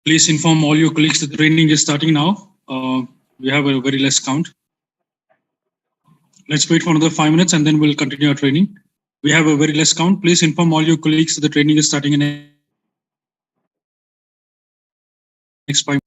Please inform all your colleagues that the training is starting now. We have a very less count. Let's wait for another 5 minutes and then we'll continue our training. We have a very less count. Please inform all your colleagues that the training is starting in the next 5 minutes.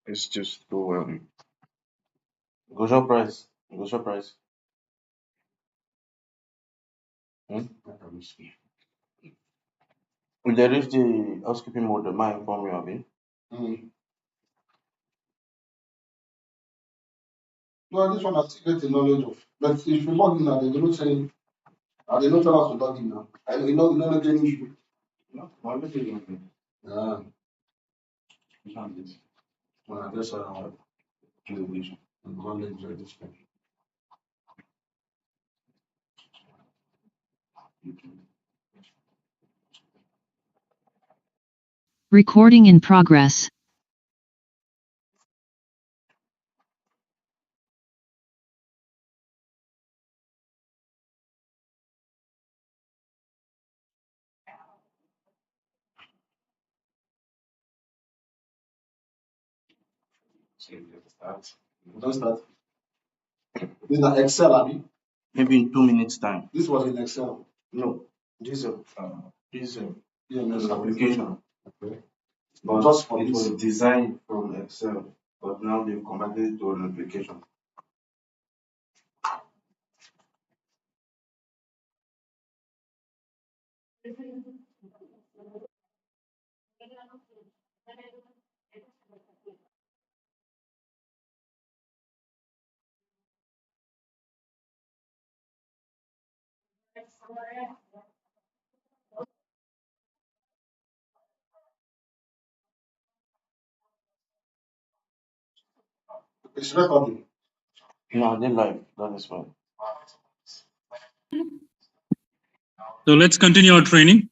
It's just too go shop price. Go shop price. If they reach the housekeeping mode, they might inform you of it. No, this one I still get the knowledge of. But if you log in now, they don't say, they don't tell us to log in now. I know you know the issue. No, why would you do Yeah. Well, I guess I don't have jurisdiction. Knowledge jurisdiction. Recording in progress. Don't start. This is not Excel, Abby. Maybe in 2 minutes time. This was in Excel. No, this is PMS an application. Okay. But Just for it this. was designed from Excel, but now they've converted it to an application. It's recording. No, they live. That is fine. So let's continue our training.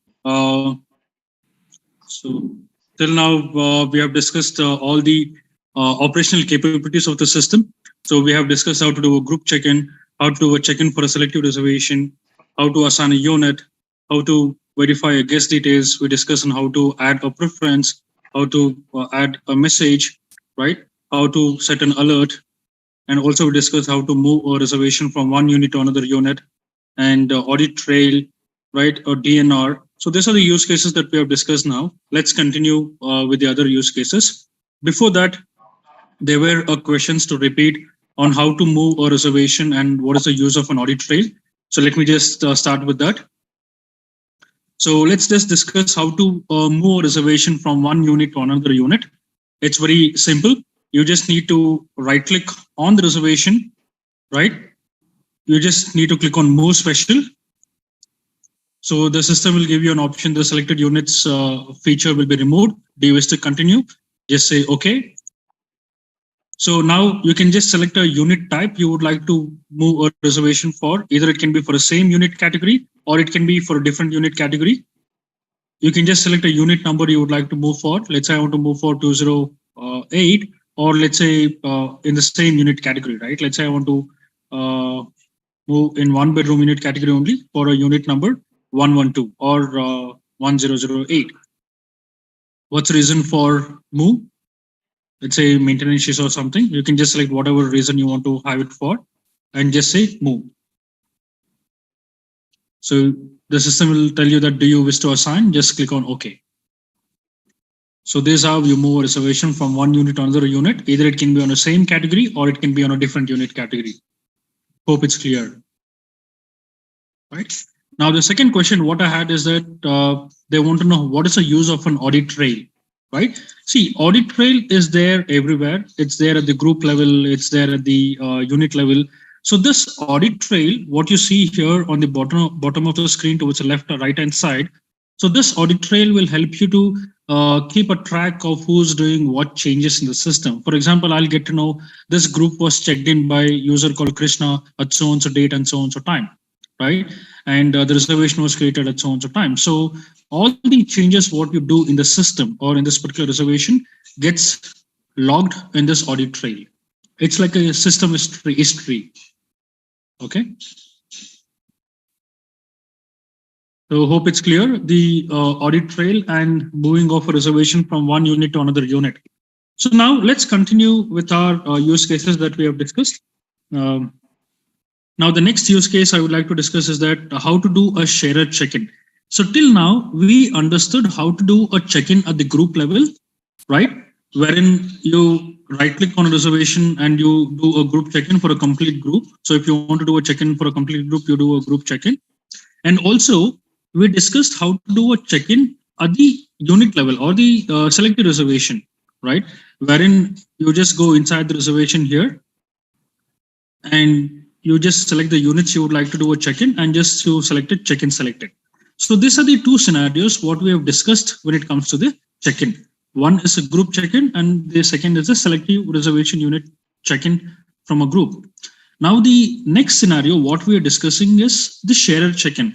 So till now, we have discussed all the operational capabilities of the system. So we have discussed how to do a group check-in, how to do a check-in for a selective reservation, how to assign a unit, how to verify a guest details. We discussed on how to add a preference, how to add a message, right? How to set an alert. And also we discussed how to move a reservation from one unit to another unit, and audit trail, right, or DNR. So these are the use cases that we have discussed now. Let's continue with the other use cases. Before that, there were questions to repeat on how to move a reservation and what is the use of an audit trail. So let me just start with that. So let's just discuss how to move a reservation from one unit to another unit. It's very simple. You just need to right click on the reservation, right? You just need to click on Move Special. So the system will give you an option. The selected units feature will be removed. Do you wish to continue? Just say OK. So now you can just select a unit type you would like to move a reservation for. Either it can be for the same unit category or it can be for a different unit category. You can just select a unit number you would like to move for. Let's say I want to move for 208, or let's say in the same unit category, right? Let's say I want to move in 1-bedroom unit category only for a unit number 112 or 1008. What's the reason for move? Let's say maintenance issues or something. You can just select whatever reason you want to have it for and just say move. So the system will tell you that do you wish to assign? Just click on OK. So this is how you move a reservation from one unit to another unit. Either it can be on the same category or it can be on a different unit category. Hope it's clear. Right. Now the second question what I had is that they want to know what is the use of an audit trail. Right. See, audit trail is there everywhere. It's there at the group level. It's there at the unit level. So this audit trail, what you see here on the bottom of the screen towards the left or right hand side. So this audit trail will help you to keep a track of who's doing what changes in the system. For example, I'll get to know this group was checked in by user called Krishna at so and so date and so and so time, right? And the reservation was created at so and so time. So all the changes what you do in the system or in this particular reservation gets logged in this audit trail. It's like a system history. Okay. So hope it's clear, the audit trail and moving of a reservation from one unit to another unit. So now let's continue with our use cases that we have discussed. Now the next use case I would like to discuss is that how to do a sharer check-in. So till now we understood how to do a check-in at the group level, right? Wherein you right click on a reservation and you do a group check-in for a complete group. So if you want to do a check-in for a complete group, you do a group check-in. And also we discussed how to do a check-in at the unit level or the selected reservation, right? Wherein you just go inside the reservation here and you just select the units you would like to do a check-in and just you selected check-in selected. So these are the two scenarios what we have discussed when it comes to the check-in. One is a group check-in and the second is a selective reservation unit check-in from a group. Now the next scenario what we are discussing is the sharer check-in.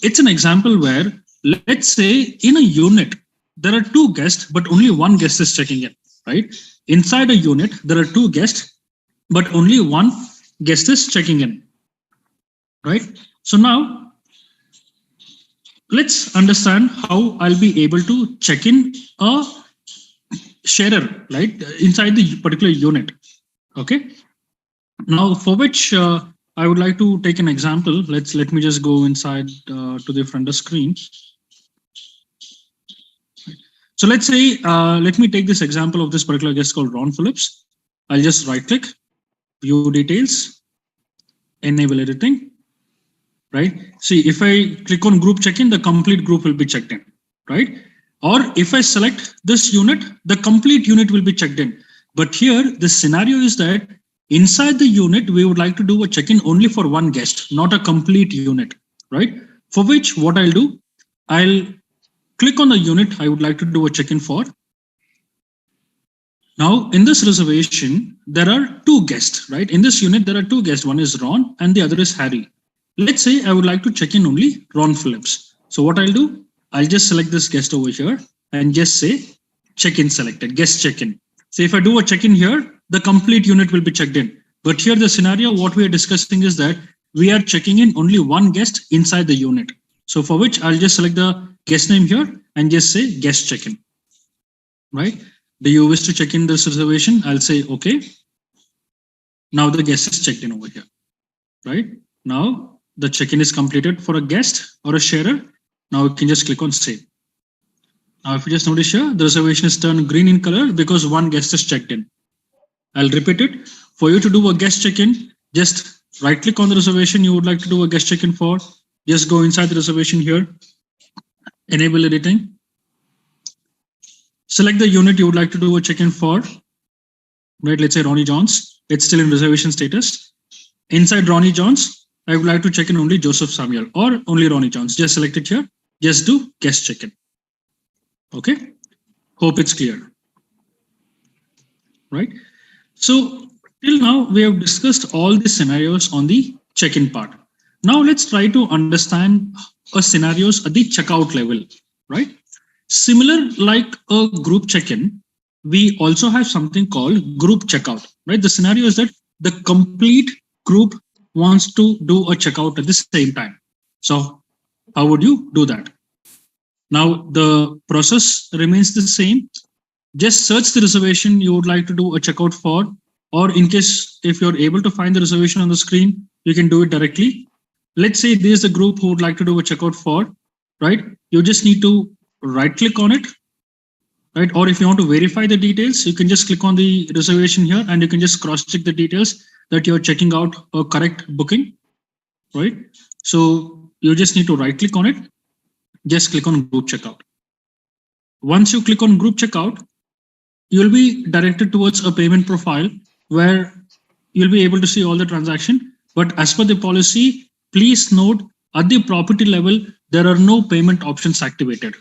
It's an example where let's say in a unit there are two guests but only one guest is checking in, right? Inside a unit there are two guests but only one guest is checking in, right? So now let's understand how I'll be able to check in a sharer, right, inside the particular unit. Okay. Now for which I would like to take an example. Let me just go inside to the front of the screen. So let's say, let me take this example of this particular guest called Ron Phillips. I'll just right click, view details, enable editing, right? See, if I click on group check-in, the complete group will be checked in, right? Or if I select this unit, the complete unit will be checked in. But here, the scenario is that inside the unit, we would like to do a check-in only for one guest, not a complete unit, right? For which, what I'll do, I'll click on the unit I would like to do a check-in for. Now, in this reservation, there are two guests, right? In this unit, there are two guests. One is Ron and the other is Harry. Let's say I would like to check in only Ron Phillips. So what I'll do, I'll just select this guest over here and just say check-in selected, guest check-in. So if I do a check-in here, the complete unit will be checked in. But here the scenario, what we are discussing is that we are checking in only one guest inside the unit. So for which I'll just select the guest name here and just say guest check-in, right? Do you wish to check in this reservation? I'll say, okay. Now the guest is checked in over here, right? Now the check-in is completed for a guest or a sharer. Now you can just click on save. Now if you just notice here, the reservation is turned green in color because one guest is checked in. I'll repeat it. For you to do a guest check-in, just right click on the reservation you would like to do a guest check-in for. Just go inside the reservation here, enable editing. Select the unit you would like to do a check-in for, right? Let's say Ronnie Johns. It's still in reservation status. Inside Ronnie Johns, I would like to check in only Joseph Samuel or only Ronnie Johns. Just select it here. Just do guest check-in. Okay. Hope it's clear. Right. So till now we have discussed all the scenarios on the check-in part. Now let's try to understand scenarios at the checkout level, right? Similar like a group check-in, we also have something called group checkout, right? The scenario is that the complete group wants to do a checkout at the same time. So how would you do that? Now the process remains the same. Just search the reservation you would like to do a checkout for, or in case if you're able to find the reservation on the screen, you can do it directly. Let's say there's a group who would like to do a checkout for, right? You just need to right click on it, right? Or if you want to verify the details, you can just click on the reservation here and you can just cross check the details that you're checking out a correct booking, right? So you just need to right click on it, just click on group checkout. Once you click on group checkout, you'll be directed towards a payment profile where you'll be able to see all the transaction. But as per the policy, please note at the property level, there are no payment options activated,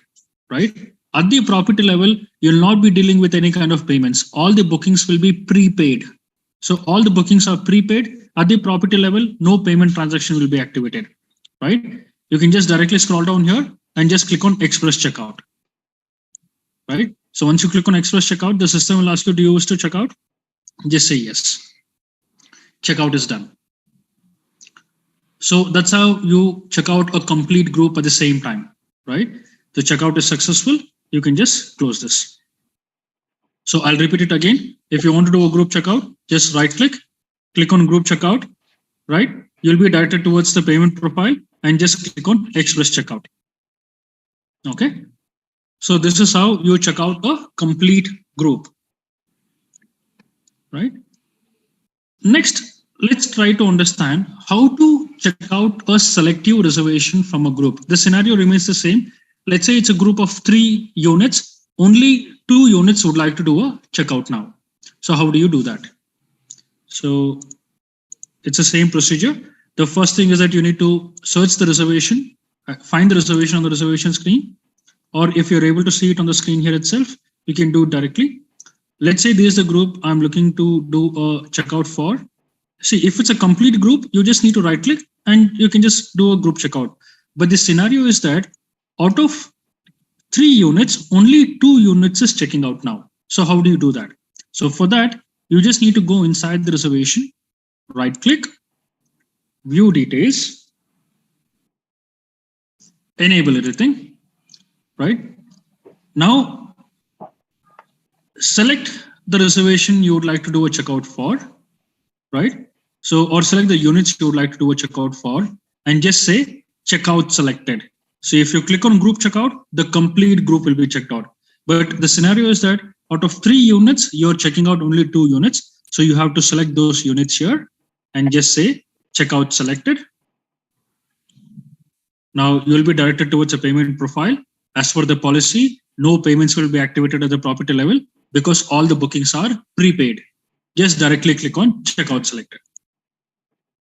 right? At the property level, you'll not be dealing with any kind of payments. All the bookings will be prepaid. So all the bookings are prepaid. At the property level, no payment transaction will be activated, right? You can just directly scroll down here and just click on Express Checkout, right? So once you click on Express Checkout, the system will ask you, do you wish to check out? Just say yes. Checkout is done. So that's how you check out a complete group at the same time, right? The checkout is successful. You can just close this. So I'll repeat it again. If you want to do a group checkout, just right click on group checkout, right? You'll be directed towards the payment profile and just click on Express Checkout. Okay. So this is how you check out a complete group, right? Next, let's try to understand how to check out a selective reservation from a group. The scenario remains the same. Let's say it's a group of 3 units. Only 2 units would like to do a checkout now. So how do you do that? So it's the same procedure. The first thing is that you need to search the reservation, find the reservation on the reservation screen. Or if you're able to see it on the screen here itself, you can do it directly. Let's say there's the group I'm looking to do a checkout for. See, if it's a complete group, you just need to right click and you can just do a group checkout. But the scenario is that out of 3 units, only 2 units is checking out now. So how do you do that? So for that, you just need to go inside the reservation, right click, view details, enable everything. Right now, select the reservation you would like to do a checkout for, right? So, or select the units you would like to do a checkout for and just say checkout selected. So if you click on group checkout, the complete group will be checked out. But the scenario is that out of 3 units, you're checking out only 2 units. So you have to select those units here and just say checkout selected. Now you'll be directed towards a payment profile. As per the policy, no payments will be activated at the property level because all the bookings are prepaid. Just directly click on checkout selected.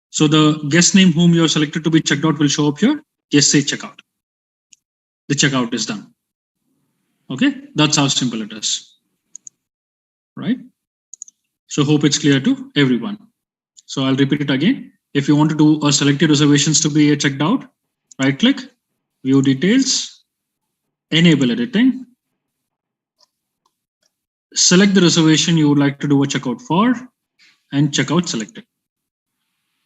So the guest name whom you are selected to be checked out will show up here. Just say checkout. The checkout is done. Okay, that's how simple it is. Right? So hope it's clear to everyone. So I'll repeat it again. If you want to do a selected reservations to be checked out, right click, view details, enable editing, select the reservation you would like to do a checkout for and checkout selected.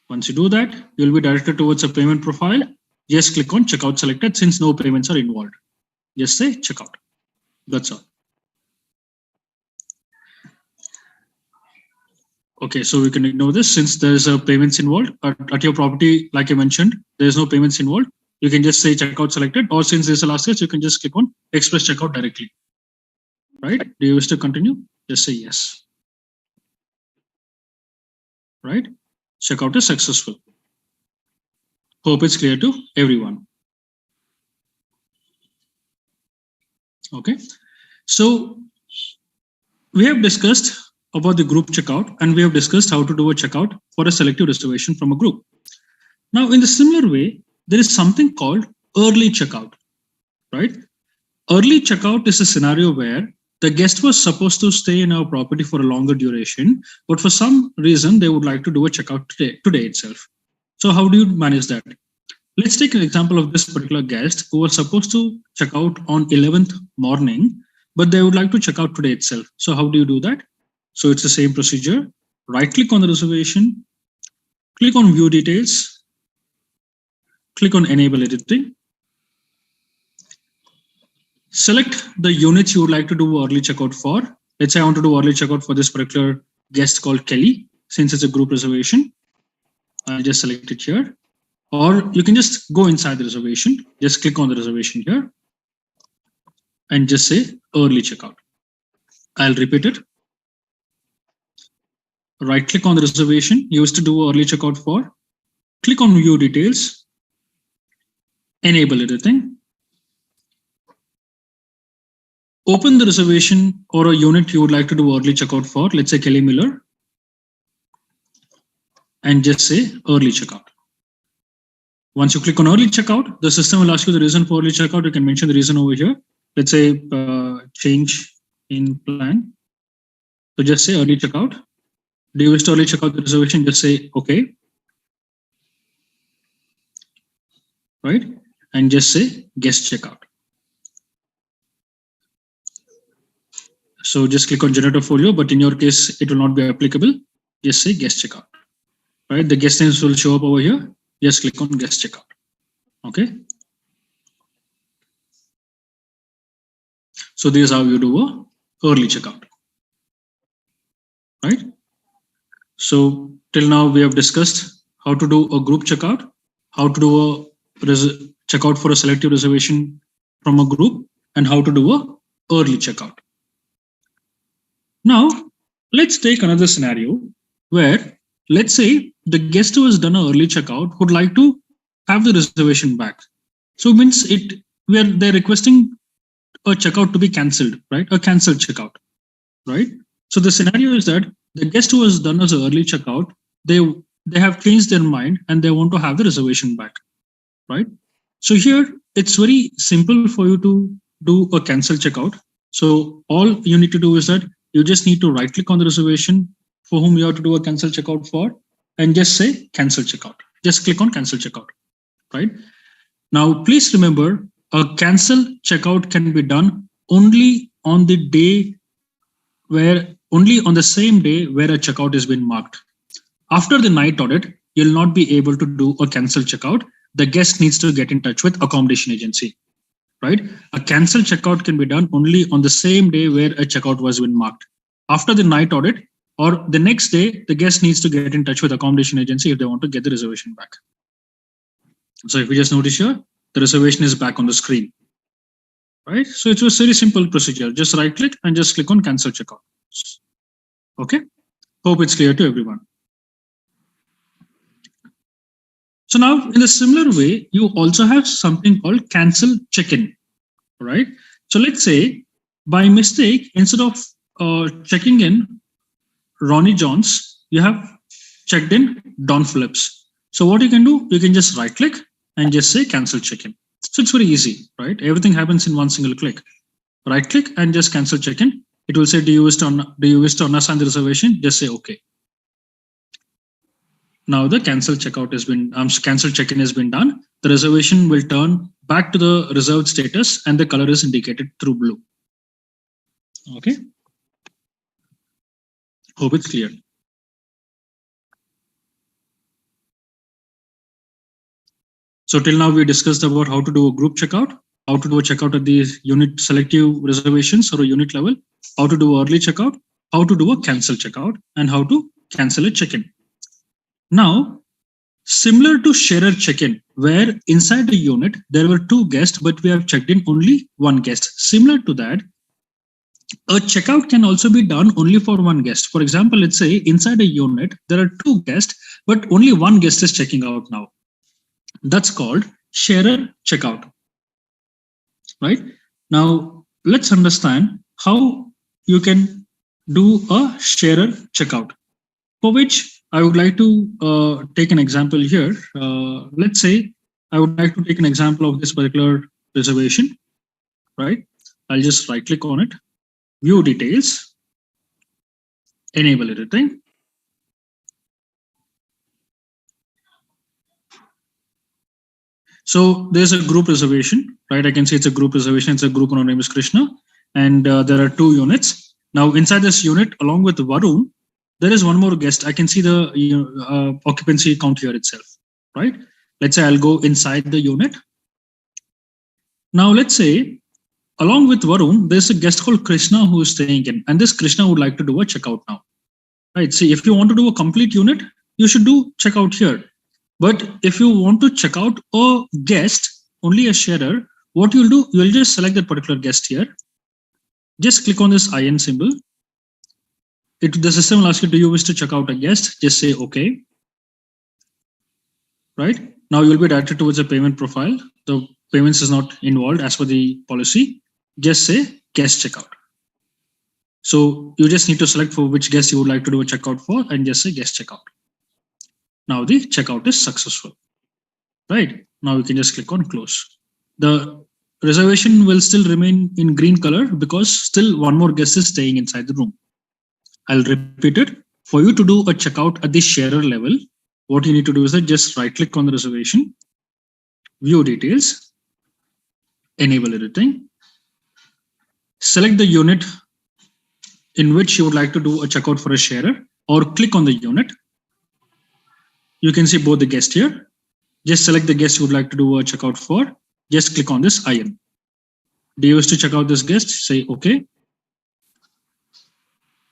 Once you do that, you'll be directed towards a payment profile. Just click on checkout selected since no payments are involved. Just say checkout. That's all. Okay, so we can ignore this since there's a payments involved. At your property, like I mentioned, there's no payments involved. You can just say checkout selected, or since there's a last case, you can just click on express checkout directly. Right? Do you wish to continue? Just say yes. Right? Checkout is successful. Hope it's clear to everyone. Okay. So we have discussed about the group checkout and we have discussed how to do a checkout for a selective reservation from a group. Now, in the similar way, there is something called early checkout, right? Early checkout is a scenario where the guest was supposed to stay in our property for a longer duration, but for some reason, they would like to do a checkout today itself. So how do you manage that? Let's take an example of this particular guest who was supposed to check out on 11th morning, but they would like to check out today itself. So how do you do that? So it's the same procedure. Right click on the reservation, click on View Details, click on Enable Editing. Select the units you would like to do early checkout for. Let's say I want to do early checkout for this particular guest called Kelly. Since it's a group reservation, I'll just select it here. Or you can just go inside the reservation. Just click on the reservation here and just say early checkout. I'll repeat it. Right click on the reservation you used to do early checkout for. Click on View Details. Enable Editing. Open the reservation or a unit you would like to do early checkout for. Let's say Kelly Miller. And just say early checkout. Once you click on early checkout, the system will ask you the reason for early checkout. You can mention the reason over here. Let's say change in plan. So just say early checkout. Do you wish to early checkout the reservation? Just say okay. Right? And just say guest checkout. So just click on generator folio, but in your case, it will not be applicable. Just say guest checkout. Right? The guest names will show up over here. Just click on guest checkout. Okay. So this is how you do a early checkout. Right? So till now we have discussed how to do a group checkout, how to do a checkout for a selective reservation from a group, and how to do a early checkout. Now let's take another scenario where, let's say the guest who has done an early checkout would like to have the reservation back. So it means they're requesting a checkout to be cancelled, right? A cancelled checkout, right? So the scenario is that the guest who has done as an early checkout, they have changed their mind and they want to have the reservation back, right? So here it's very simple for you to do a cancel checkout. So all you need to do is that you just need to right click on the reservation for whom you have to do a cancel checkout for and just say cancel checkout. Just click on cancel checkout, right? Now, please remember, a cancel checkout can be done only on the same day where a checkout has been marked. After the night audit, you'll not be able to do a cancel checkout. The guest needs to get in touch with accommodation agency, right? A cancel checkout can be done only on the same day where a checkout was been marked. After the night audit or the next day, the guest needs to get in touch with accommodation agency if they want to get the reservation back. So if you just notice here, the reservation is back on the screen, right? So it's a very simple procedure. Just right click and just click on cancel checkout. Okay. Hope it's clear to everyone. So now in a similar way, you also have something called cancel check-in, right? So let's say by mistake, instead of checking in Ronnie Johns, you have checked in Don Phillips. So what you can do, you can just right click and just say cancel check-in. So it's very easy, right? Everything happens in one single click. Right click and just cancel check-in. It will say, do you wish to unassign the reservation? Just say okay. Now the cancel checkout has been, cancel check-in has been done. The reservation will turn back to the reserved status and the color is indicated through blue. Okay. Hope it's clear. So till now we discussed about how to do a group checkout, how to do a checkout at the unit selective reservations or a unit level, how to do early checkout, how to do a cancel checkout, and how to cancel a check-in. Now, similar to sharer check-in, where inside the unit, there were 2 guests, but we have checked in only 1 guest. Similar to that, a checkout can also be done only for 1 guest. For example, let's say inside a unit, there are 2 guests, but only 1 guest is checking out now. That's called sharer checkout, right? Now, let's understand how you can do a sharer checkout, for which I would like to take an example here. Let's say I would like to take an example of this particular reservation, right? I'll just right click on it, view details, enable editing. So there's a group reservation, right? I can see it's a group reservation. It's a group owner name is Krishna, and there are 2 units. Now inside this unit, along with Varun, there is one more guest. I can see the occupancy count here itself, right? Let's say I'll go inside the unit. Now let's say along with Varun, there's a guest called Krishna who is staying in, and this Krishna would like to do a checkout now, right? See, if you want to do a complete unit, you should do checkout here. But if you want to check out a guest, only a sharer, what you'll do, you'll just select that particular guest here. Just click on this IN symbol. The system will ask you, do you wish to check out a guest? Just say okay. Right? Now you'll be directed towards a payment profile. The payments is not involved as per the policy. Just say guest checkout. So you just need to select for which guest you would like to do a checkout for and just say guest checkout. Now the checkout is successful. Right? Now you can just click on close. The reservation will still remain in green color because still one more guest is staying inside the room. I'll repeat it. For you to do a checkout at the sharer level, what you need to do is that just right click on the reservation, view details, enable editing, select the unit in which you would like to do a checkout for a sharer, or click on the unit. You can see both the guests here. Just select the guest you would like to do a checkout for. Just click on this IN. Do you wish to check out this guest? Say okay.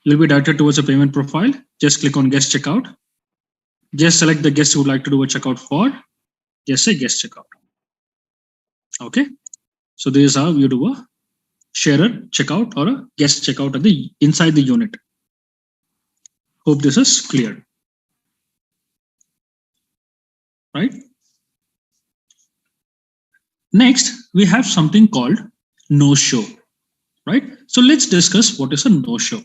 You'll be directed towards a payment profile. Just click on guest checkout. Just select the guest you would like to do a checkout for. Just say guest checkout. Okay. So this is how you do a sharer checkout or a guest checkout at the inside the unit. Hope this is clear. Right? Next, we have something called no-show, right? So let's discuss what is a no-show.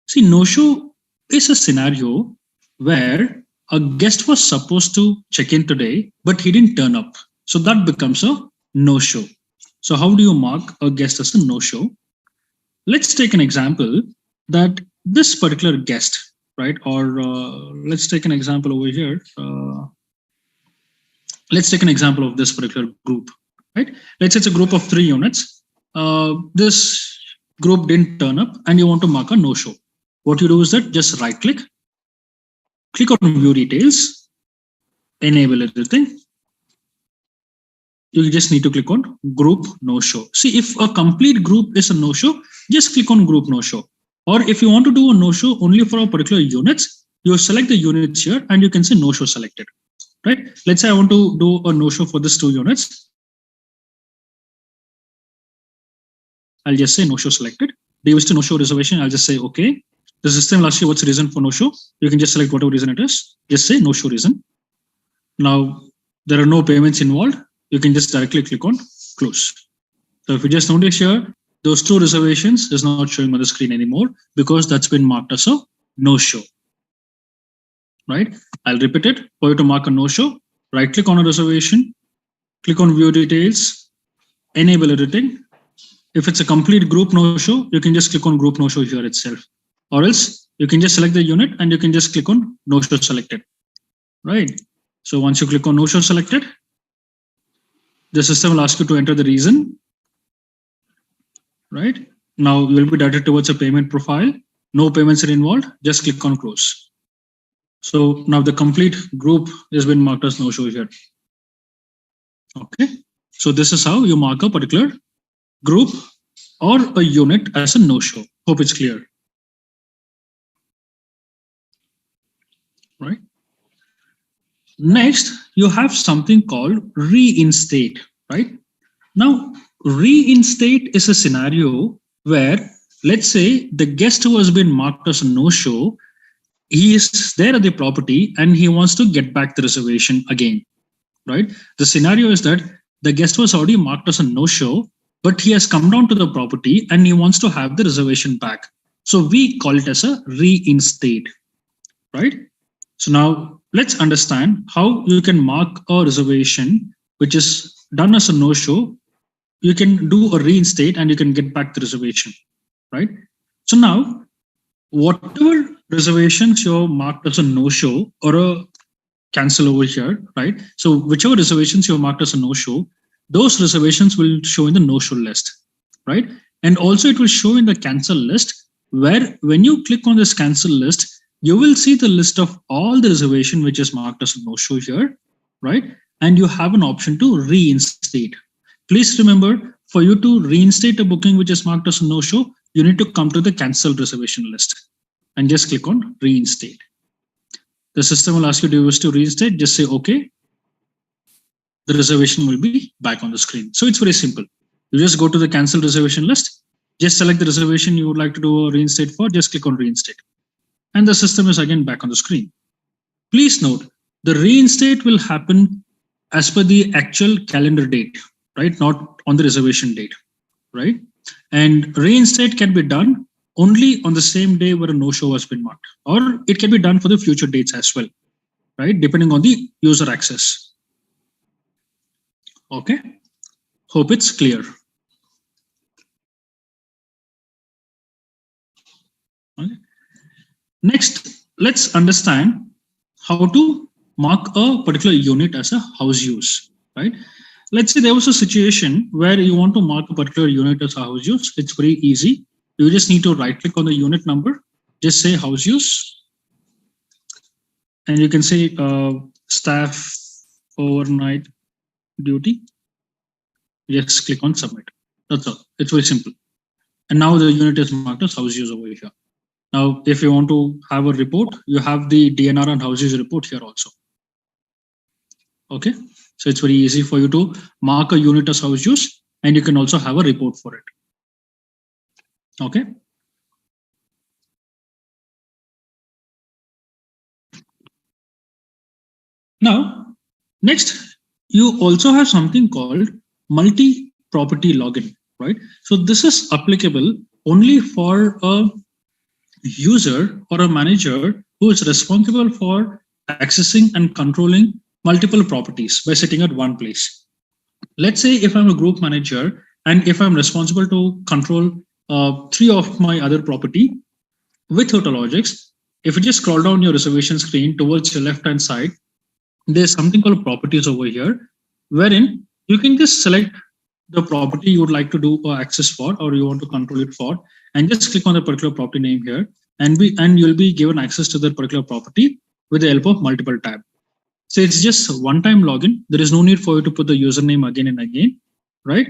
See, no-show is a scenario where a guest was supposed to check in today, but he didn't turn up. So that becomes a no-show. So how do you mark a guest as a no-show? Let's take an example that this particular guest, right? Or let's take an example over here. Let's take an example of this particular group, right? Let's say it's a group of 3 units. This group didn't turn up and you want to mark a no-show. What you do is that just right click on view details, enable everything. You just need to click on group no-show. See, if a complete group is a no-show, just click on group no-show. Or if you want to do a no-show only for a particular units, you select the units here and you can say no-show selected. Right? Let's say I want to do a no-show for this 2 units. I'll just say no-show selected. Do you wish to no-show reservation? I'll just say okay. The system will ask you what's the reason for no-show. You can just select whatever reason it is. Just say no-show reason. Now, there are no payments involved. You can just directly click on close. So if you just notice here, those 2 reservations is not showing on the screen anymore because that's been marked as a no-show. Right? I'll repeat it. For you to mark a no-show, right click on a reservation, click on view details, enable editing. If it's a complete group no-show, you can just click on group no-show here itself. Or else you can just select the unit and you can just click on no-show selected. Right? So once you click on no-show selected, the system will ask you to enter the reason. Right? Now you will be directed towards a payment profile. No payments are involved. Just click on close. So now the complete group has been marked as no-show here. Okay. So this is how you mark a particular group or a unit as a no-show. Hope it's clear. Right. Next, you have something called reinstate, right? Now, reinstate is a scenario where, let's say the guest who has been marked as a no-show, he is there at the property and he wants to get back the reservation again, right? The scenario is that the guest was already marked as a no-show, but he has come down to the property and he wants to have the reservation back. So we call it as a reinstate, right? So now let's understand how you can mark a reservation which is done as a no-show. You can do a reinstate and you can get back the reservation, right? So now, whatever reservations you're marked as a no-show or a cancel over here, right? So whichever reservations you're marked as a no-show, those reservations will show in the no-show list, right? And also it will show in the cancel list where when you click on this cancel list, you will see the list of all the reservation which is marked as a no-show here, right? And you have an option to reinstate. Please remember, for you to reinstate a booking which is marked as a no-show, you need to come to the cancelled reservation list and just click on reinstate. The system will ask you, do you wish to reinstate? Just say okay. The reservation will be back on the screen. So it's very simple. You just go to the cancelled reservation list, just select the reservation you would like to do a reinstate for, just click on reinstate. And the system is again back on the screen. Please note, the reinstate will happen as per the actual calendar date, right? Not on the reservation date, right? And reinstate can be done only on the same day where a no-show has been marked, or it can be done for the future dates as well, right? Depending on the user access. Okay, hope it's clear. Okay. Next, let's understand how to mark a particular unit as a house use, right? Let's say there was a situation where you want to mark a particular unit as a house use. It's very easy. You just need to right click on the unit number, just say house use, and you can say staff overnight duty. Just click on submit. That's all. It's very simple. And now the unit is marked as house use over here. Now, if you want to have a report, you have the DNR and house use report here also. Okay, so it's very easy for you to mark a unit as house use, and you can also have a report for it. Okay. Now, next, you also have something called multi-property login, right? So this is applicable only for a user or a manager who is responsible for accessing and controlling multiple properties by sitting at one place. Let's say if I'm a group manager and if I'm responsible to control 3 of my other property with Hotelogix, if you just scroll down your reservation screen towards your left-hand side, there's something called properties over here, wherein you can just select the property you would like to do access for, or you want to control it for, and just click on the particular property name here, and you'll be given access to that particular property with the help of multiple tabs. So it's just a one-time login. There is no need for you to put the username again and again, right?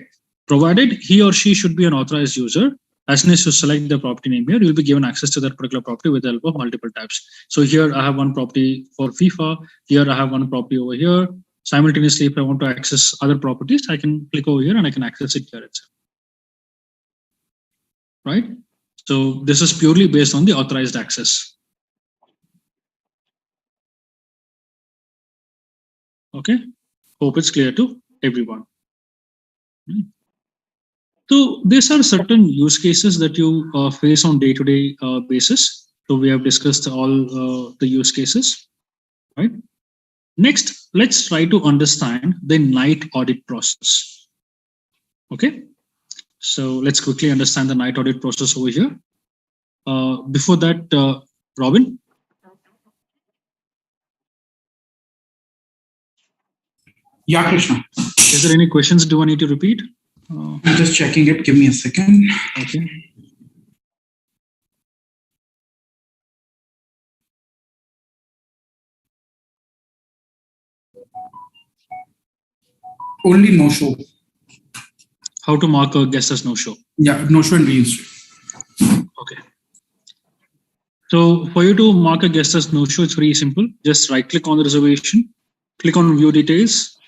Provided he or she should be an authorized user. As soon as you select the property name here, you'll be given access to that particular property with the help of multiple tabs. So here I have one property for FIFA. Here I have one property over here. Simultaneously, if I want to access other properties, I can click over here and I can access it here itself. Right? So this is purely based on the authorized access. Okay, hope it's clear to everyone. So these are certain use cases that you face on day-to-day basis. So we have discussed all the use cases, right? Next, let's try to understand the night audit process. Okay, so let's quickly understand the night audit process over here. Before that, Robin. Yeah, Krishna. Is there any questions? Do I need to repeat? I'm just checking it. Give me a second. Okay. Only no show. How to mark a guest as no show? Yeah, no show and reinstate. Okay. So for you to mark a guest as no show, it's very simple. Just right click on the reservation, click on view details,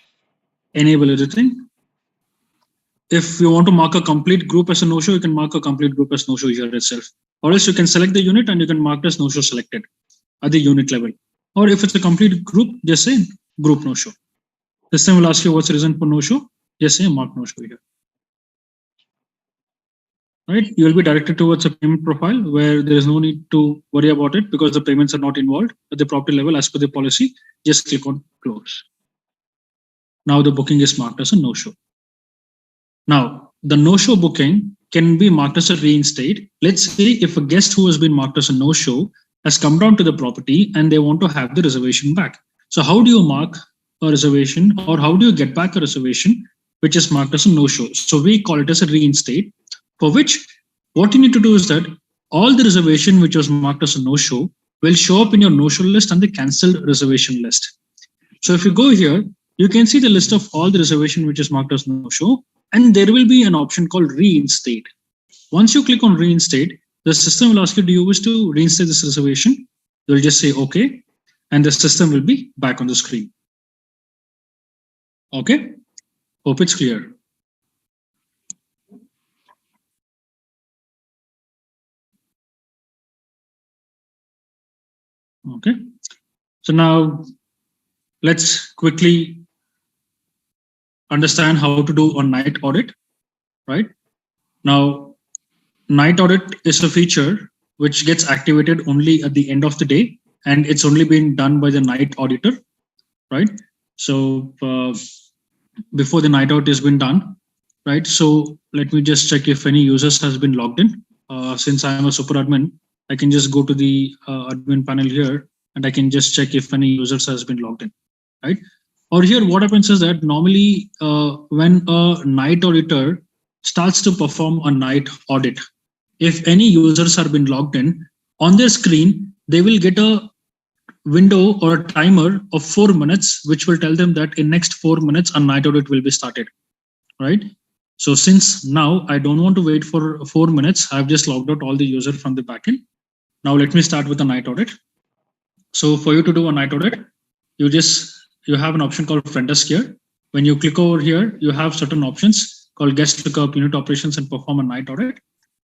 enable editing. If you want to mark a complete group as a no show, you can mark a complete group as no show here itself. Or else you can select the unit and you can mark it as no show selected at the unit level. Or if it's a complete group, just say group no show. This time will ask you what's the reason for no show. Just say mark no show here. Right? You will be directed towards a payment profile where there is no need to worry about it because the payments are not involved at the property level as per the policy. Just click on close. Now the booking is marked as a no show. Now the no show booking can be marked as a reinstate. Let's say if a guest who has been marked as a no show has come down to the property and they want to have the reservation back. So how do you mark a reservation, or how do you get back a reservation which is marked as a no show? So we call it as a reinstate, for which what you need to do is that all the reservation which was marked as a no show will show up in your no-show list and the cancelled reservation list. So if you go here, you can see the list of all the reservation which is marked as no-show, and there will be an option called reinstate. Once you click on reinstate, the system will ask you, do you wish to reinstate this reservation? You'll just say okay, and the system will be back on the screen. Okay, hope it's clear. Okay, so now let's quickly understand how to do a night audit, right? Now, night audit is a feature which gets activated only at the end of the day, and it's only been done by the night auditor, right? So before the night audit has been done, right? So let me just check if any users has been logged in. Since I am a super admin, I can just go to the admin panel here, and I can just check if any users has been logged in, right? Or here, what happens is that normally when a night auditor starts to perform a night audit, if any users have been logged in, on their screen, they will get a window or a timer of 4 minutes, which will tell them that in next 4 minutes, a night audit will be started, right? So since now I don't want to wait for 4 minutes, I've just logged out all the users from the backend. Now let me start with a night audit. So for you to do a night audit, you have an option called front desk here. When you click over here, you have certain options called guest lookup, unit operations, and perform a night audit.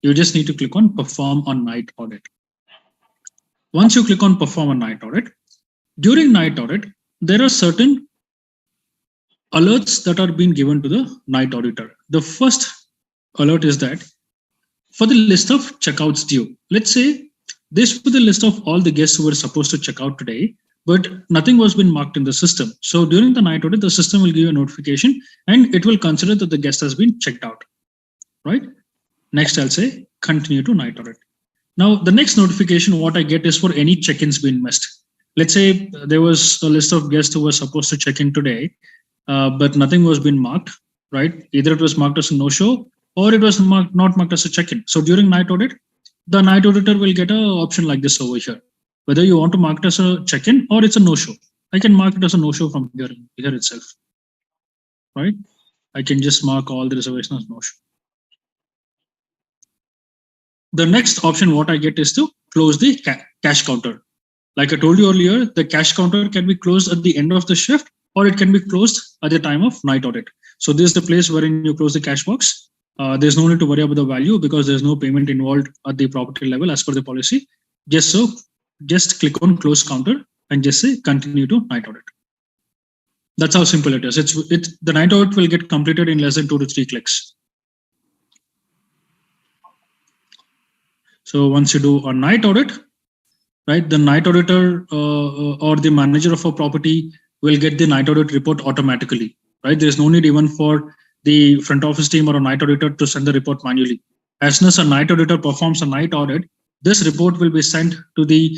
You just need to click on perform a night audit. Once you click on perform a night audit, during night audit, there are certain alerts that are being given to the night auditor. The first alert is that for the list of checkouts due, let's say this was the list of all the guests who were supposed to check out today, but nothing was been marked in the system. So during the night audit, the system will give you a notification and it will consider that the guest has been checked out, right? Next, I'll say continue to night audit. Now, the next notification, what I get is for any check-ins been missed. Let's say there was a list of guests who were supposed to check in today, but nothing was been marked, right? Either it was marked as a no-show or it was not marked as a check-in. So during night audit, the night auditor will get an option like this over here. Whether you want to mark it as a check-in or it's a no-show. I can mark it as a no-show from here itself, right? I can just mark all the reservations as no-show. The next option, what I get is to close the cash counter. Like I told you earlier, the cash counter can be closed at the end of the shift or it can be closed at the time of night audit. So this is the place wherein you close the cash box. There's no need to worry about the value because there's no payment involved at the property level as per the policy. Just click on close counter and just say continue to night audit. That's how simple it is. The night audit will get completed in less than 2 to 3 clicks. So once you do a night audit, right, the night auditor or the manager of a property will get the night audit report automatically, right? There's no need even for the front office team or a night auditor to send the report manually. As soon as a night auditor performs a night audit, this report will be sent to the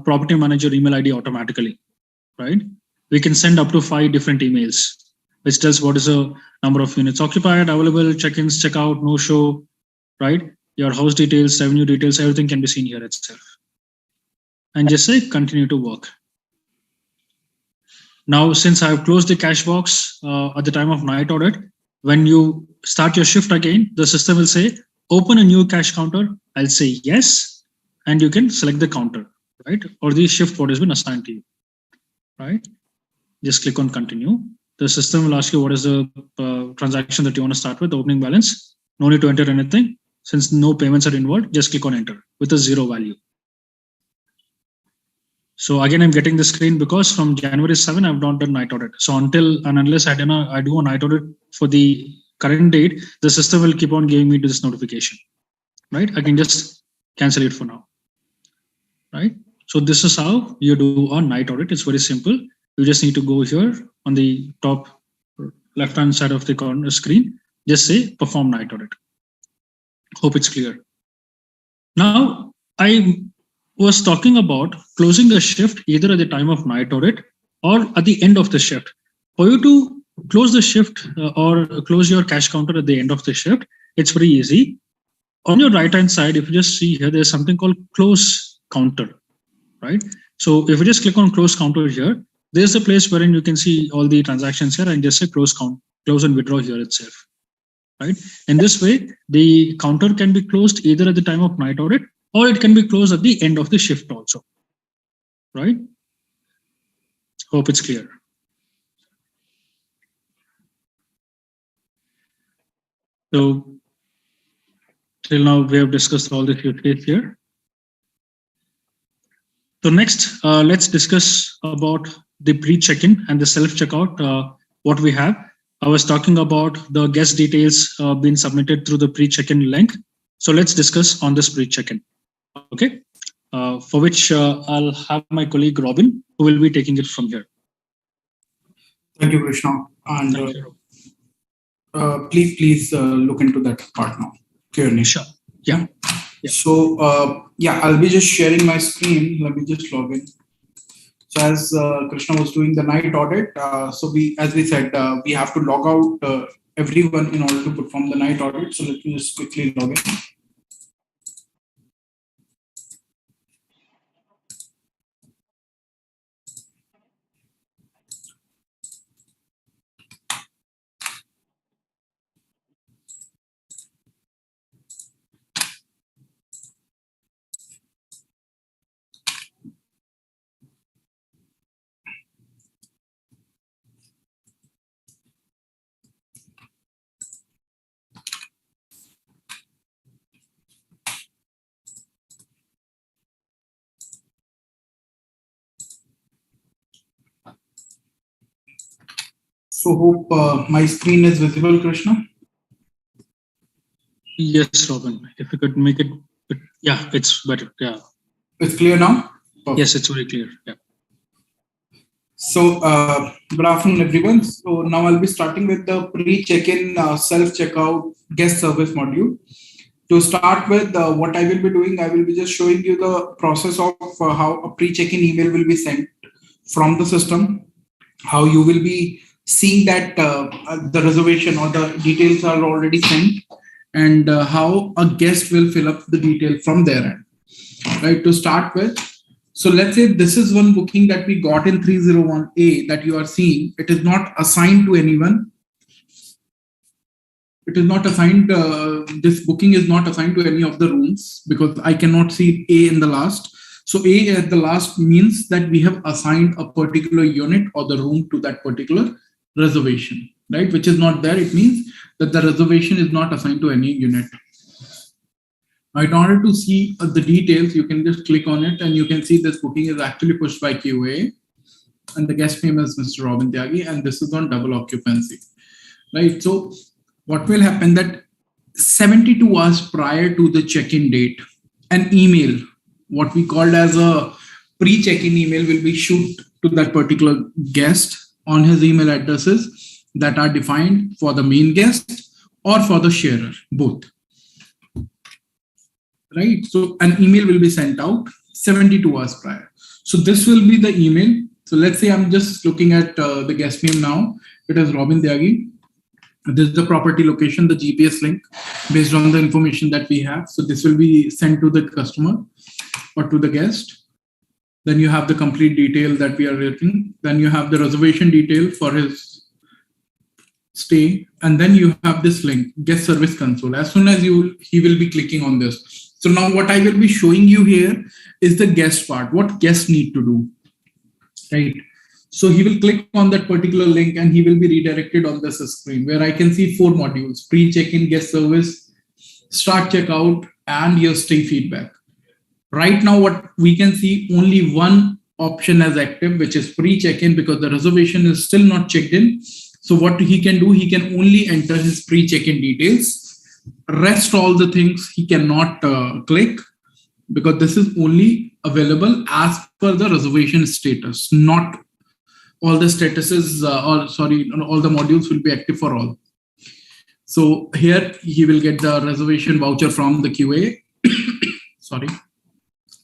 property manager email ID automatically, right? We can send up to 5 different emails, which tells what is the number of units occupied, available, check-ins, check-out, no-show, right? Your house details, revenue details, everything can be seen here itself. And just say continue to work. Now, since I have closed the cash box at the time of night audit, when you start your shift again, the system will say, open a new cash counter. I'll say yes, and you can select the counter, right? Or the shift what has been assigned to you, right? Just click on continue. The system will ask you what is the transaction that you want to start with, the opening balance. No need to enter anything. Since no payments are involved, just click on enter with a 0 value. So again, I'm getting the screen because from January 7, I've not done night audit. So until and unless I do a night audit for the current date, the system will keep on giving me this notification, right? I can just cancel it for now, right? So this is how you do a night audit. It's very simple. You just need to go here on the top left-hand side of the corner screen, just say perform night audit. Hope it's clear. Now, I was talking about closing a shift either at the time of night audit or at the end of the shift. For you to close the shift or close your cash counter at the end of the shift, it's very easy. On your right-hand side, if you just see here, there's something called close counter. right? So if you just click on close counter here, there's a place wherein you can see all the transactions here and just say close and withdraw here itself, right? In this way, the counter can be closed either at the time of night audit or it can be closed at the end of the shift also, right? Hope it's clear. So till now we have discussed all the use case here. So next, let's discuss about the pre-check-in and the self-checkout, what we have. I was talking about the guest details being submitted through the pre-check-in link. So let's discuss on this pre-check-in, okay? For which I'll have my colleague Robin, who will be taking it from here. Thank you, Krishna. And please look into that part now. Clearly. Sure. Yeah. So I'll be just sharing my screen. Let me just log in. So as Krishna was doing the night audit, as we said, we have to log out everyone in order to perform the night audit. So let me just quickly log in. So hope my screen is visible, Krishna. Yes, Robin. If you could make it, yeah, it's better. Yeah. It's clear now? Perfect. Yes, it's very clear. Yeah. So good afternoon, everyone. So now I'll be starting with the pre-check-in self-checkout guest service module. To start with, what I will be doing, I will be just showing you the process of how a pre-check-in email will be sent from the system, how you will be seeing that the reservation or the details are already sent, and how a guest will fill up the detail from their end. Right, to start with, so let's say this is one booking that we got in 301A that you are seeing. It is not assigned to anyone. It is not assigned, this booking is not assigned to any of the rooms because I cannot see A in the last. So A at the last means that we have assigned a particular unit or the room to that particular reservation, right? Which is not there. It means that the reservation is not assigned to any unit. Now, in order to see the details, you can just click on it and you can see this booking is actually pushed by QA and the guest name is Mr. Robin Tyagi and this is on double occupancy, right? So what will happen that 72 hours prior to the check-in date, an email, what we called as a pre-check-in email will be shoot to that particular guest on his email addresses that are defined for the main guest or for the sharer, both. Right, so an email will be sent out 72 hours prior. So this will be the email. So let's say I'm just looking at the guest name now. It is Robin Tyagi. This is the property location, the GPS link based on the information that we have. So this will be sent to the customer or to the guest. Then you have the complete detail that we are written. Then you have the reservation detail for his stay. And then you have this link, guest service console. As soon as he will be clicking on this. So now what I will be showing you here is the guest part, what guests need to do, right? So he will click on that particular link and he will be redirected on this screen where I can see 4 modules, pre-check-in, guest service, start checkout, and your stay feedback. Right now, what we can see only one option as active, which is pre-check-in because the reservation is still not checked in. So what he can do, he can only enter his pre-check-in details. Rest all the things he cannot click because this is only available as per the reservation status, not all the statuses all the modules will be active for all. So here he will get the reservation voucher from the QA,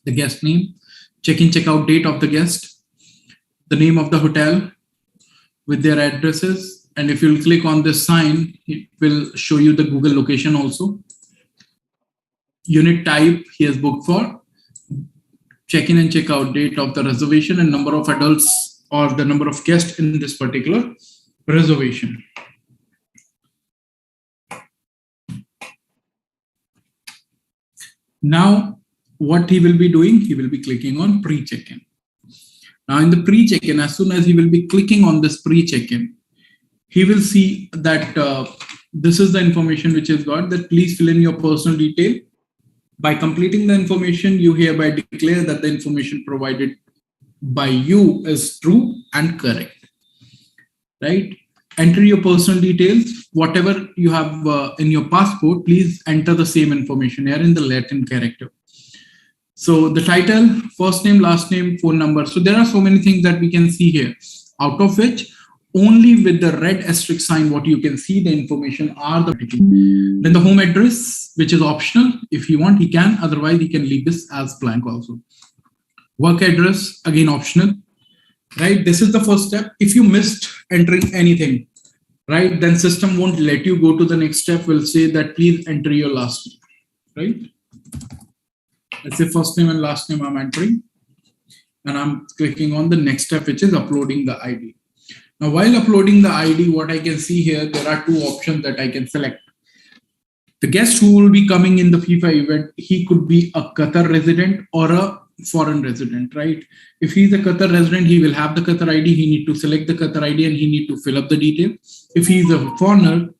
the guest name, check-in, check-out date of the guest, the name of the hotel with their addresses. And if you'll click on this sign, it will show you the Google location also. Unit type he has booked for, check-in and check-out date of the reservation and number of adults or the number of guests in this particular reservation. Now, what he will be doing, he will be clicking on pre-check-in. Now, in the pre-check-in, as soon as he will be clicking on this pre-check-in, he will see that this is the information which is got, that please fill in your personal detail. By completing the information, you hereby declare that the information provided by you is true and correct, right? Enter your personal details. Whatever you have in your passport, please enter the same information here in the Latin character. So the title, first name, last name, phone number. So there are so many things that we can see here, out of which only with the red asterisk sign, what you can see the information are the. Then the home address, which is optional. If you want, he can. Otherwise, he can leave this as blank also. Work address, again optional, right? This is the first step. If you missed entering anything, right, then system won't let you go to the next step. Will say that please enter your last name, right? Let's say first name and last name I'm entering, and I'm clicking on the next step, which is uploading the ID. Now, while uploading the ID, what I can see here, there are two options that I can select. The guest who will be coming in the FIFA event, he could be a Qatar resident or a foreign resident, right? If he's a Qatar resident, he will have the Qatar ID. He need to select the Qatar ID and he need to fill up the detail. If he's a foreigner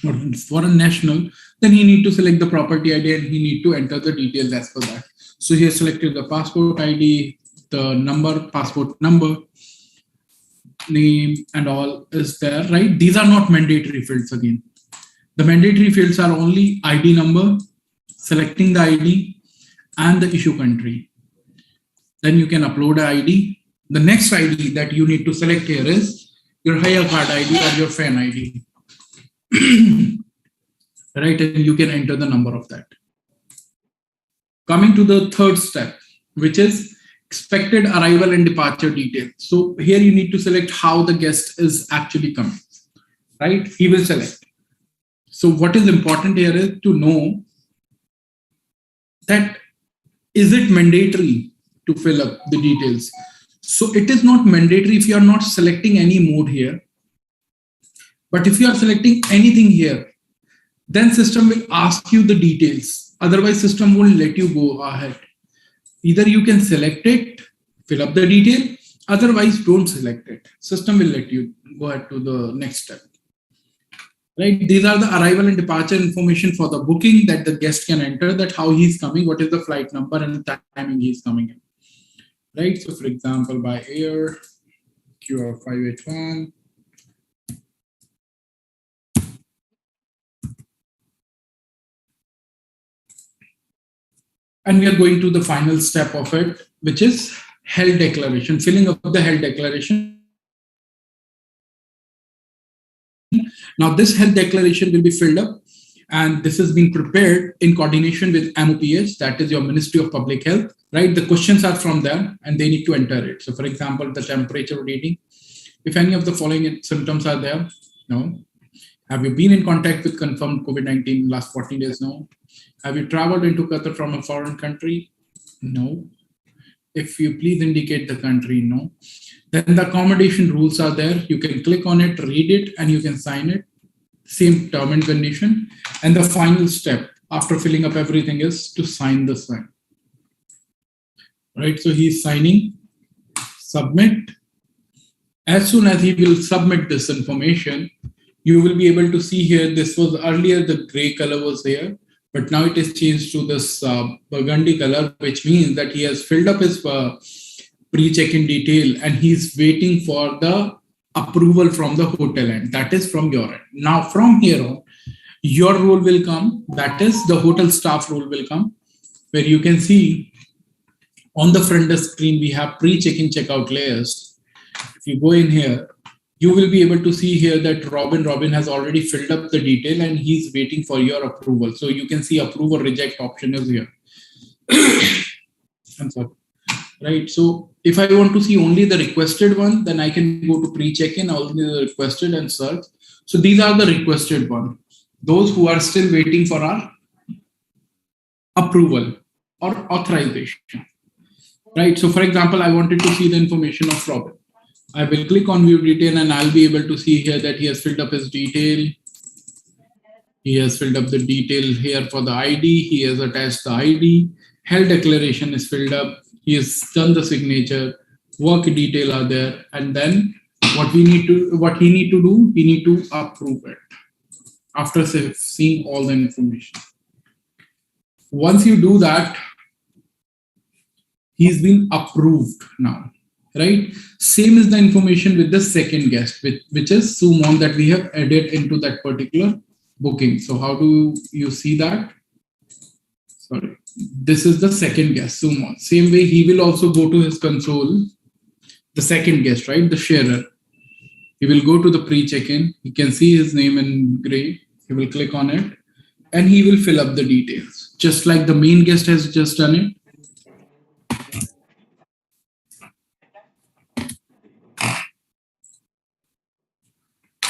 or foreign national, then he need to select the property ID and he need to enter the details as per that. So he has selected the passport ID, the number, passport number, name and all is there, right? These are not mandatory fields again. The mandatory fields are only ID number, selecting the ID and the issue country. Then you can upload an ID. The next ID that you need to select here is your hire card ID or your fan ID. Right, and you can enter the number of that. Coming to the third step, which is expected arrival and departure details. So here you need to select how the guest is actually coming, right? He will select. So what is important here is to know that is it mandatory to fill up the details? So it is not mandatory if you are not selecting any mode here. But if you are selecting anything here, then system will ask you the details. Otherwise, system won't let you go ahead. Either you can select it, fill up the detail, otherwise don't select it. System will let you go ahead to the next step. Right? These are the arrival and departure information for the booking that the guest can enter, that how he's coming, what is the flight number and the timing he's coming in. Right? So for example, by air, QR581. And we are going to the final step of it, which is health declaration, filling up the health declaration. Now this health declaration will be filled up, and this has been prepared in coordination with MOPH, that is your Ministry of Public Health, right? The questions are from them and they need to enter it. So for example, the temperature reading, if any of the following symptoms are there, no. Have you been in contact with confirmed COVID-19 in last 40 days? No. Have you traveled into Qatar from a foreign country? No. If you please indicate the country, no. Then the accommodation rules are there. You can click on it, read it, and you can sign it. Same term and condition. And the final step after filling up everything is to sign the sign. Right, so he's signing, submit. As soon as he will submit this information, you will be able to see here, this was earlier the gray color was here, but now it is changed to this burgundy color, which means that he has filled up his pre-check-in detail and he's waiting for the approval from the hotel end, that is from your end. Now from here on, your role will come, that is the hotel staff role will come, where you can see on the front desk screen, we have pre-check-in checkout layers. If you go in here, you will be able to see here that Robin has already filled up the detail and he's waiting for your approval. So you can see approve or reject option is here. I'm sorry. Right. So if I want to see only the requested one, then I can go to pre-check-in, only the requested and search. So these are the requested one. Those who are still waiting for our approval or authorization. right? So for example, I wanted to see the information of Robin. I will click on view detail and I'll be able to see here that he has filled up his detail. He has filled up the detail here for the ID. He has attached the ID. Health declaration is filled up. He has done the signature. Work detail are there. And then what he need to do, he need to approve it after seeing all the information. Once you do that, he's been approved now, right? Same is the information with the second guest, which is Sumon, that we have added into that particular booking. So how do you see that? Sorry, this is the second guest, Sumon. Same way, he will also go to his console, the second guest, right? The sharer. He will go to the pre-check-in. He can see his name in gray. He will click on it and he will fill up the details, just like the main guest has just done it.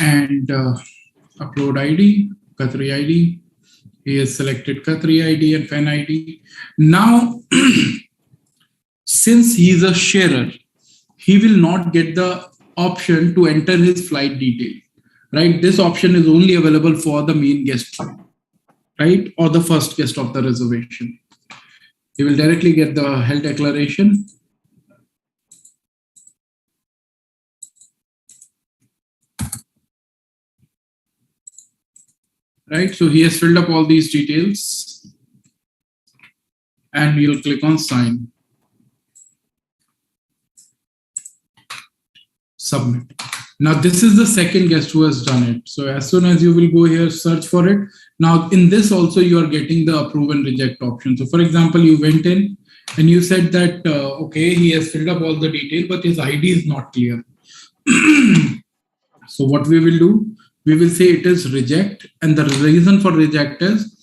And upload ID, Qatari ID. He has selected Qatari ID and FAN ID. Now, since he is a sharer, he will not get the option to enter his flight detail, right? This option is only available for the main guest, right? Or the first guest of the reservation. He will directly get the health declaration. Right, so he has filled up all these details and you'll click on sign. Submit. Now this is the second guest who has done it. So as soon as you will go here, search for it. Now in this also you are getting the approve and reject option. So for example, you went in and you said that, okay, he has filled up all the detail, but his ID is not clear. So what we will do, we will say it is reject, and the reason for reject is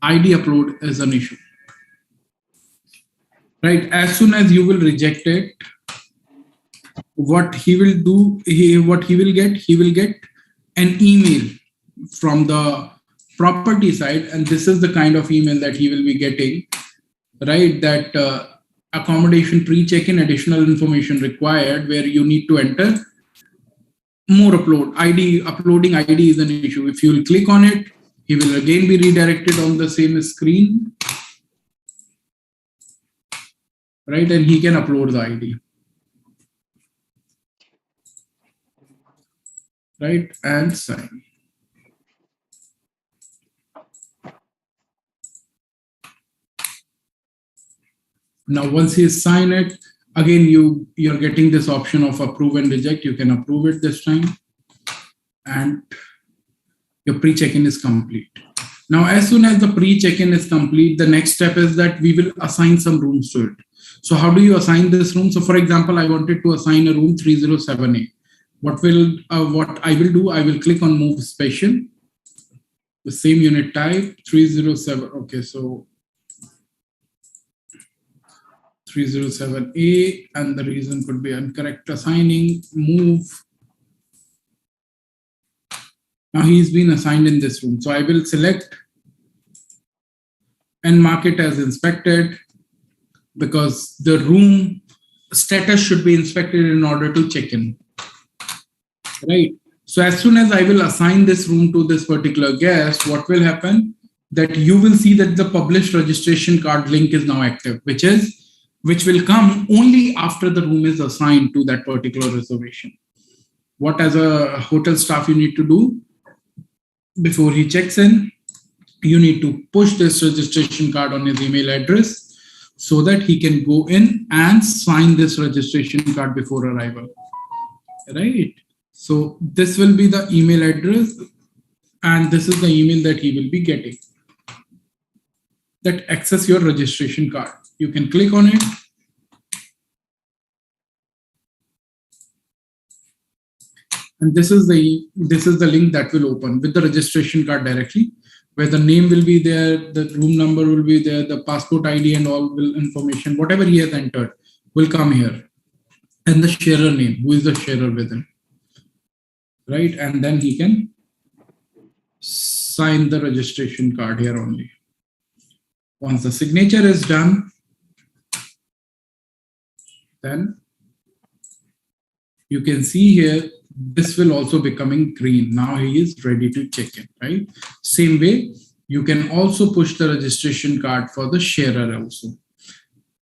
ID upload is an issue. Right, as soon as you will reject it, what he will do, he will get an email from the property side, and this is the kind of email that he will be getting, right? That accommodation pre-check-in, additional information required, where you need to enter more upload ID. Uploading ID is an issue. If you will click on it, he will again be redirected on the same screen, right? And he can upload the ID, right? And sign. Now, once he has signed it, again, you're getting this option of approve and reject. You can approve it this time, and your pre-check-in is complete. Now, as soon as the pre-check-in is complete, the next step is that we will assign some rooms to it. So how do you assign this room? So for example, I wanted to assign a room 307A. What I will do, I will click on move special, the same unit type, 307. Okay, so 307A, and the reason could be incorrect assigning, move. Now he's been assigned in this room. So I will select and mark it as inspected, because the room status should be inspected in order to check in, right? So as soon as I will assign this room to this particular guest, what will happen? That you will see that the published registration card link is now active, which will come only after the room is assigned to that particular reservation. What as a hotel staff you need to do before he checks in, you need to push this registration card on his email address so that he can go in and sign this registration card before arrival, right? So this will be the email address, and this is the email that he will be getting that access your registration card. You can click on it. And this is the link that will open with the registration card directly, where the name will be there, the room number will be there, the passport ID and all information, whatever he has entered will come here. And the sharer name, who is the sharer with him, right? And then he can sign the registration card here only. Once the signature is done, then you can see here, this will also becoming green. Now he is ready to check in, right? Same way, you can also push the registration card for the sharer also,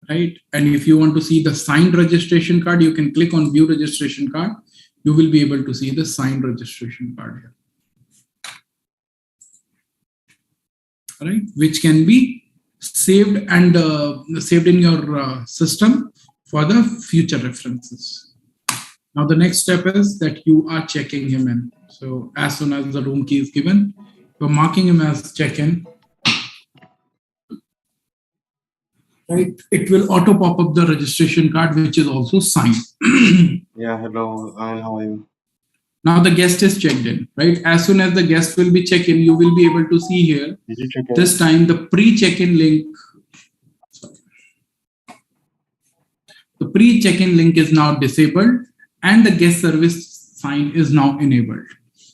right? And if you want to see the signed registration card, you can click on view registration card. You will be able to see the signed registration card here, right? Which can be saved and saved in your system for the future references. Now the next step is that you are checking him in. So as soon as the room key is given, you're marking him as check-in. Right? It will auto pop up the registration card, which is also signed. Yeah, hello, how are you? Now the guest is checked in, right? As soon as the guest will be checked in, you will be able to see here. Did you check in? This time the pre-check-in link. The pre-check-in link is now disabled and the guest service sign is now enabled.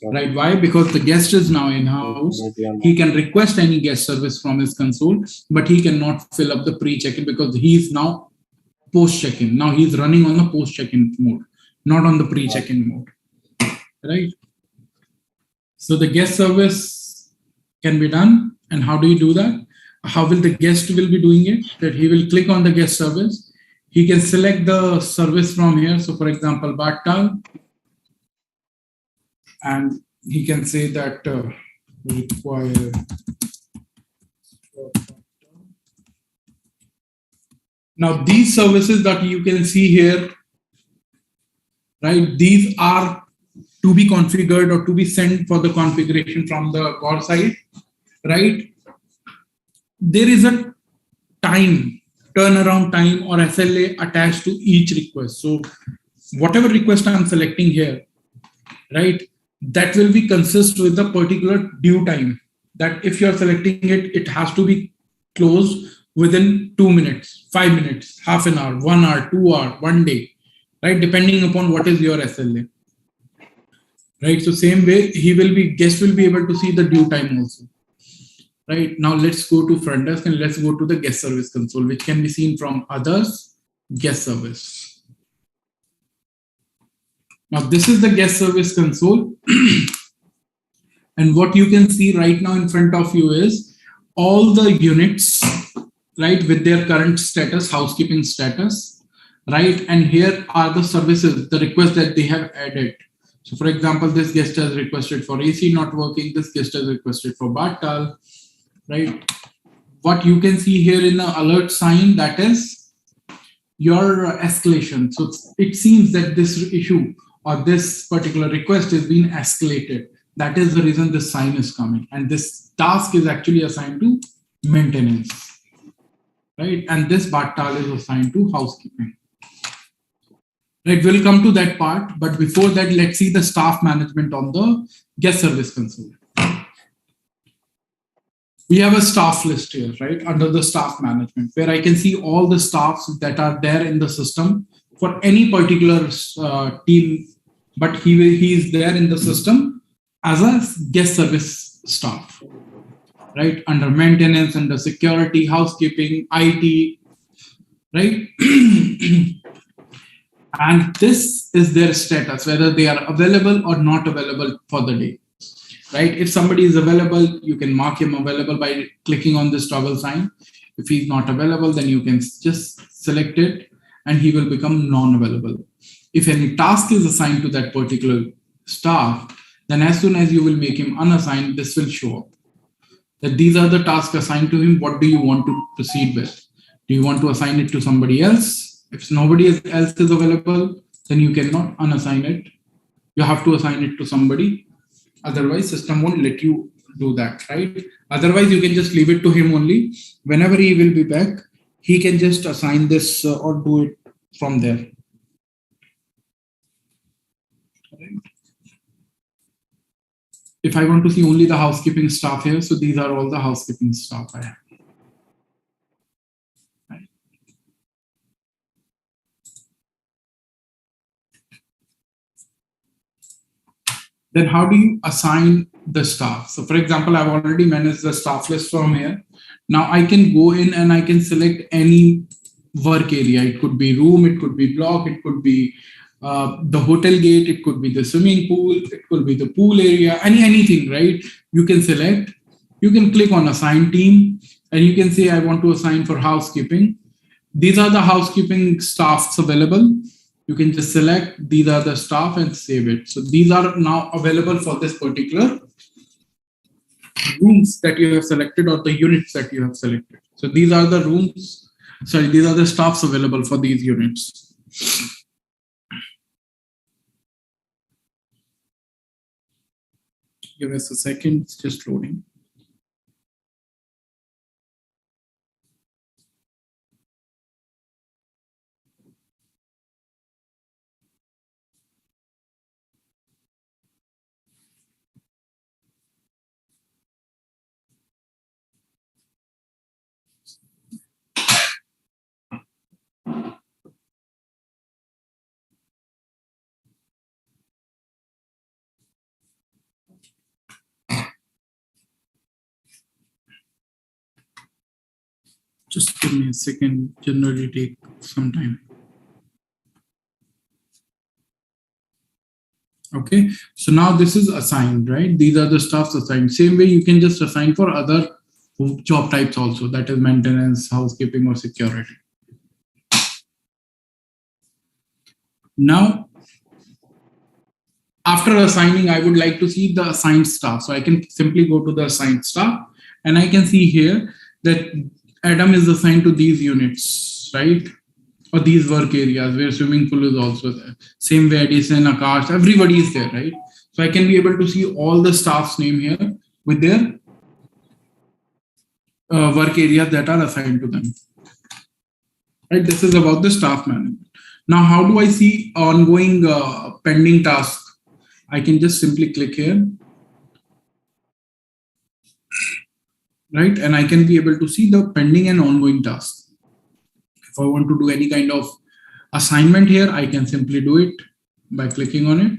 Right? Why? Because the guest is now in-house. He can request any guest service from his console, but he cannot fill up the pre-check-in because he is now post-check-in. Now he's running on the post-check-in mode, not on the pre-check-in mode. Right? So the guest service can be done. And how do you do that? How will the guest will be doing it? That he will click on the guest service. He can select the service from here. So for example, Batal. And he can say that require. Now these services that you can see here, right? These are to be configured or to be sent for the configuration from the core side, right? There is a turnaround time or SLA attached to each request. So whatever request I'm selecting here, right? That will be consist with a particular due time. That if you're selecting it, it has to be closed within 2 minutes, 5 minutes, half an hour, 1 hour, 2 hour, 1 day, right? Depending upon what is your SLA. Right, so same way, guest will be able to see the due time also. Right, now let's go to front desk and let's go to the guest service console, which can be seen from others, guest service. Now this is the guest service console. And what you can see right now in front of you is all the units, right, with their current status, housekeeping status, right? And here are the services, the requests that they have added. So for example, this guest has requested for AC not working. This guest has requested for Batal, right? What you can see here in the alert sign, that is your escalation. So it seems that this issue or this particular request is being escalated. That is the reason this sign is coming. And this task is actually assigned to maintenance, right? And this Batal is assigned to housekeeping. Right, we'll come to that part, but before that, let's see the staff management on the guest service console. We have a staff list here, right, under the staff management, where I can see all the staffs that are there in the system for any particular team, but he is there in the system as a guest service staff, right, under maintenance, under security, housekeeping, IT, right? And this is their status, whether they are available or not available for the day, right? If somebody is available, you can mark him available by clicking on this toggle sign. If he's not available, then you can just select it and he will become non-available. If any task is assigned to that particular staff, then as soon as you will make him unassigned, this will show up. That these are the tasks assigned to him. What do you want to proceed with? Do you want to assign it to somebody else? If nobody else is available, then you cannot unassign it. You have to assign it to somebody. Otherwise, system won't let you do that, right? Otherwise, you can just leave it to him only. Whenever he will be back, he can just assign this or do it from there. If I want to see only the housekeeping staff here, so these are all the housekeeping staff I have. Then how do you assign the staff? So for example, I've already managed the staff list from here. Now I can go in and I can select any work area. It could be room, it could be block, it could be the hotel gate, it could be the swimming pool, it could be the pool area, anything, right? You can select, you can click on assign team, and you can say, I want to assign for housekeeping. These are the housekeeping staffs available. You can just select, these are the staff and save it. So these are now available for this particular rooms that you have selected or the units that you have selected. So these are the rooms, sorry, these are the staffs available for these units. Give us a second, it's just loading. Just give me a second, generally take some time. Okay, so now this is assigned, right? These are the staffs assigned. Same way you can just assign for other job types also, that is maintenance, housekeeping, or security. Now, after assigning, I would like to see the assigned staff. So I can simply go to the assigned staff, and I can see here that Adam is assigned to these units, right? Or these work areas where swimming pool is also there. Same way Edison, Akash, everybody is there, right? So I can be able to see all the staff's name here with their work areas that are assigned to them. Right? This is about the staff management. Now, how do I see ongoing pending tasks? I can just simply click here. Right? And I can be able to see the pending and ongoing tasks. If I want to do any kind of assignment here, I can simply do it by clicking on it.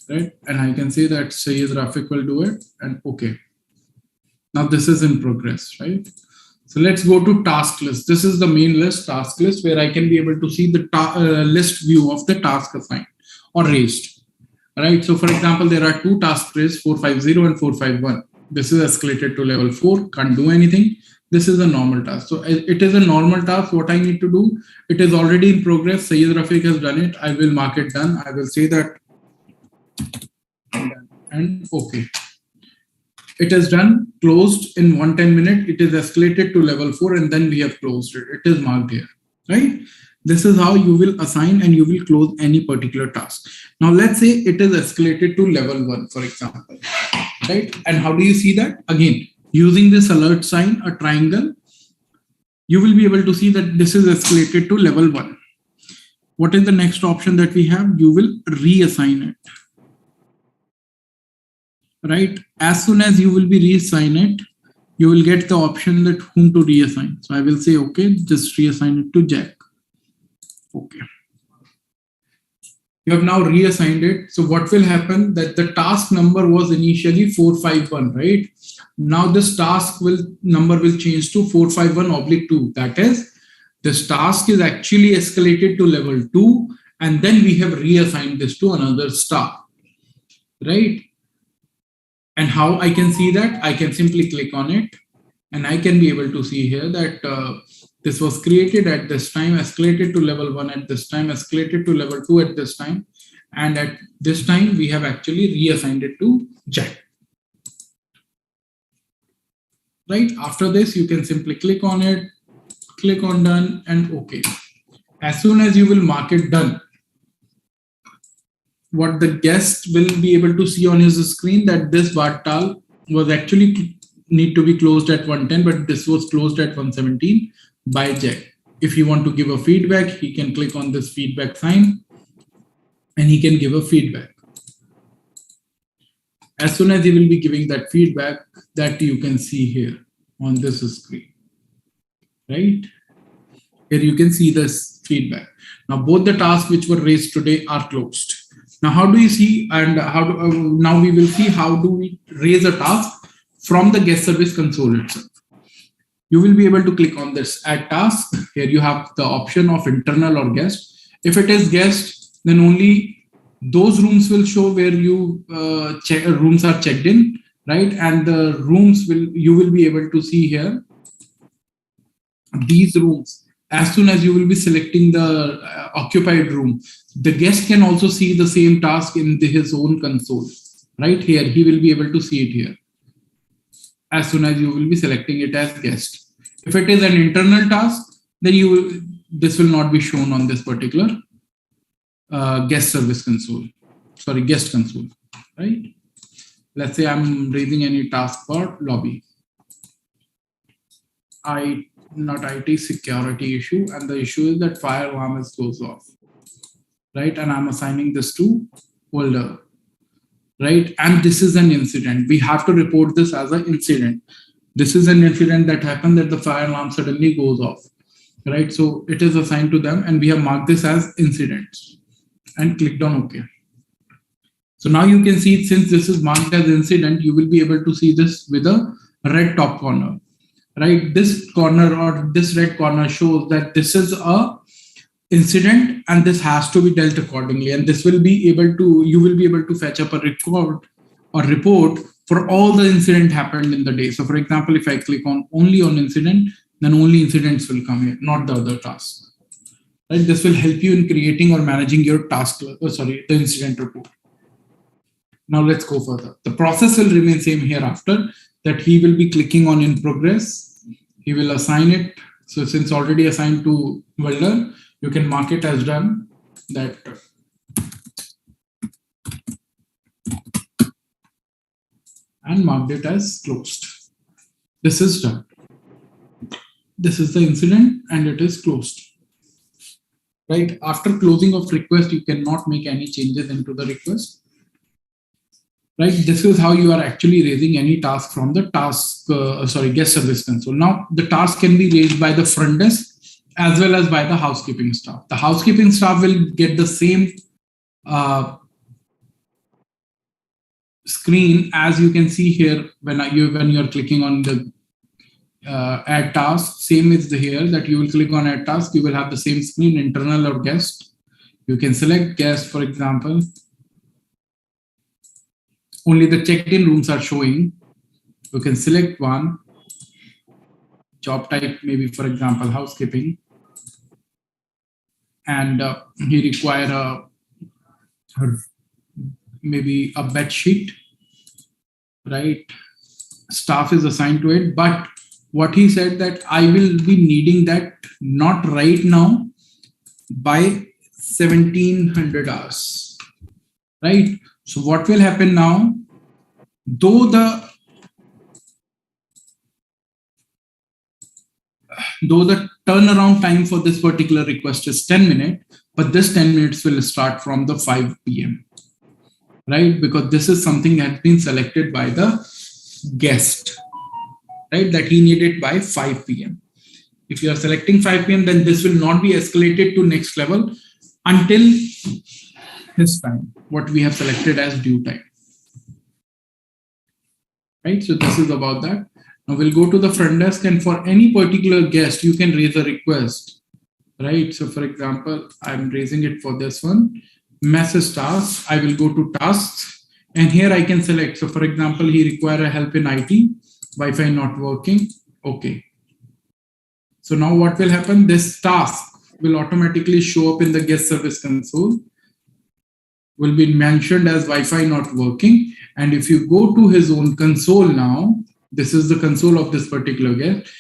Right? And I can say that Sayed Rafiq will do it, and okay. Now this is in progress, right? So let's go to task list. This is the main list, task list, where I can be able to see the list view of the task assigned or raised. Right? So for example, there are two tasks raised, 450 and 451. This is escalated to level 4, can't do anything. This is a normal task. So it is a normal task. What I need to do, it is already in progress. Sayed Rafiq has done it. I will mark it done. I will say that and okay. It is done, closed in 110 minutes. It is escalated to level 4 and then we have closed it. It is marked here, right? This is how you will assign and you will close any particular task. Now let's say it is escalated to level 1, for example, right? And how do you see that? Again, using this alert sign, a triangle, you will be able to see that this is escalated to level 1. What is the next option that we have? You will reassign it. Right? As soon as you will be reassign it, you will get the option that whom to reassign. So I will say, okay, just reassign it to Jack. Okay. You have now reassigned it. So what will happen that the task number was initially 451, right? Now this task number will change to 451/2. That is, this task is actually escalated to level 2, and then we have reassigned this to another staff, right? And how I can see that? I can simply click on it and I can be able to see here that this was created at this time, escalated to level 1 at this time, escalated to level 2 at this time. And at this time, we have actually reassigned it to Jack. Right? After this, you can simply click on it, click on done and okay. As soon as you will mark it done, what the guest will be able to see on his screen that this Vartal was actually need to be closed at 110, but this was closed at 117 by Jack. If you want to give a feedback, he can click on this feedback sign and he can give a feedback. As soon as he will be giving that feedback, that you can see here on this screen, right? Here you can see this feedback. Now both the tasks which were raised today are closed. Now, how do you see and how do, now we will see how do we raise a task from the guest service console itself. you will be able to click on this add task. Here you have the option of internal or guest. If it is guest, then only those rooms will show where you rooms are checked in, right? And the rooms you will be able to see here these rooms. As soon as you will be selecting the occupied room, the guest can also see the same task in his own console. Right here, he will be able to see it here as soon as you will be selecting it as guest. If it is an internal task, then this will not be shown on this particular guest service console. Sorry, guest console, right? Let's say I'm raising any task for lobby. Not IT security issue, and the issue is that fire alarm goes off, right? And I'm assigning this to folder, right? And this is an incident. We have to report this as an incident. This is an incident that happened, that the fire alarm suddenly goes off, right? So it is assigned to them, and we have marked this as incidents and clicked on OK. So now you can see, since this is marked as incident, you will be able to see this with a red top corner. Right, this corner or this red corner shows that this is a incident and this has to be dealt accordingly. And this will be able to, you will be able to fetch up a record or report for all the incident happened in the day. So for example, if I click on only on incident, then only incidents will come here, not the other tasks. Right, this will help you in creating or managing your task, the incident report. Now let's go further. The process will remain same hereafter, that he will be clicking on in progress. He will assign it. So since already assigned to welder, you can mark it as done. That and marked it as closed. This is done. This is the incident and it is closed. Right, after closing of request, you cannot make any changes into the request. Right, this is how you are actually raising any task from the guest service console. Now the task can be raised by the front desk as well as by the housekeeping staff. The housekeeping staff will get the same screen as you can see here when you're clicking on the add task. Same is here, that you will click on add task. You will have the same screen, internal or guest. You can select guest, for example. Only the checked-in rooms are showing. You can select one. Job type, maybe for example, housekeeping. And he require maybe a bed sheet, right? Staff is assigned to it, but what he said that I will be needing that not right now, by 1700 hours, right? So what will happen now, though the turnaround time for this particular request is 10 minutes, but this 10 minutes will start from the 5 p.m. right? Because this is something that has been selected by the guest, right? That he needed by 5 p.m. If you are selecting 5 p.m., then this will not be escalated to next level until his time, what we have selected as due time. Right, so this is about that. Now we'll go to the front desk, and for any particular guest, you can raise a request, right? So for example, I'm raising it for this one, message task. I will go to tasks, and here I can select. So for example, he require a help in IT, Wi-Fi not working. Okay. So now what will happen? This task will automatically show up in the guest service console, will be mentioned as Wi-Fi not working. And if you go to his own console now, this is the console of this particular guest.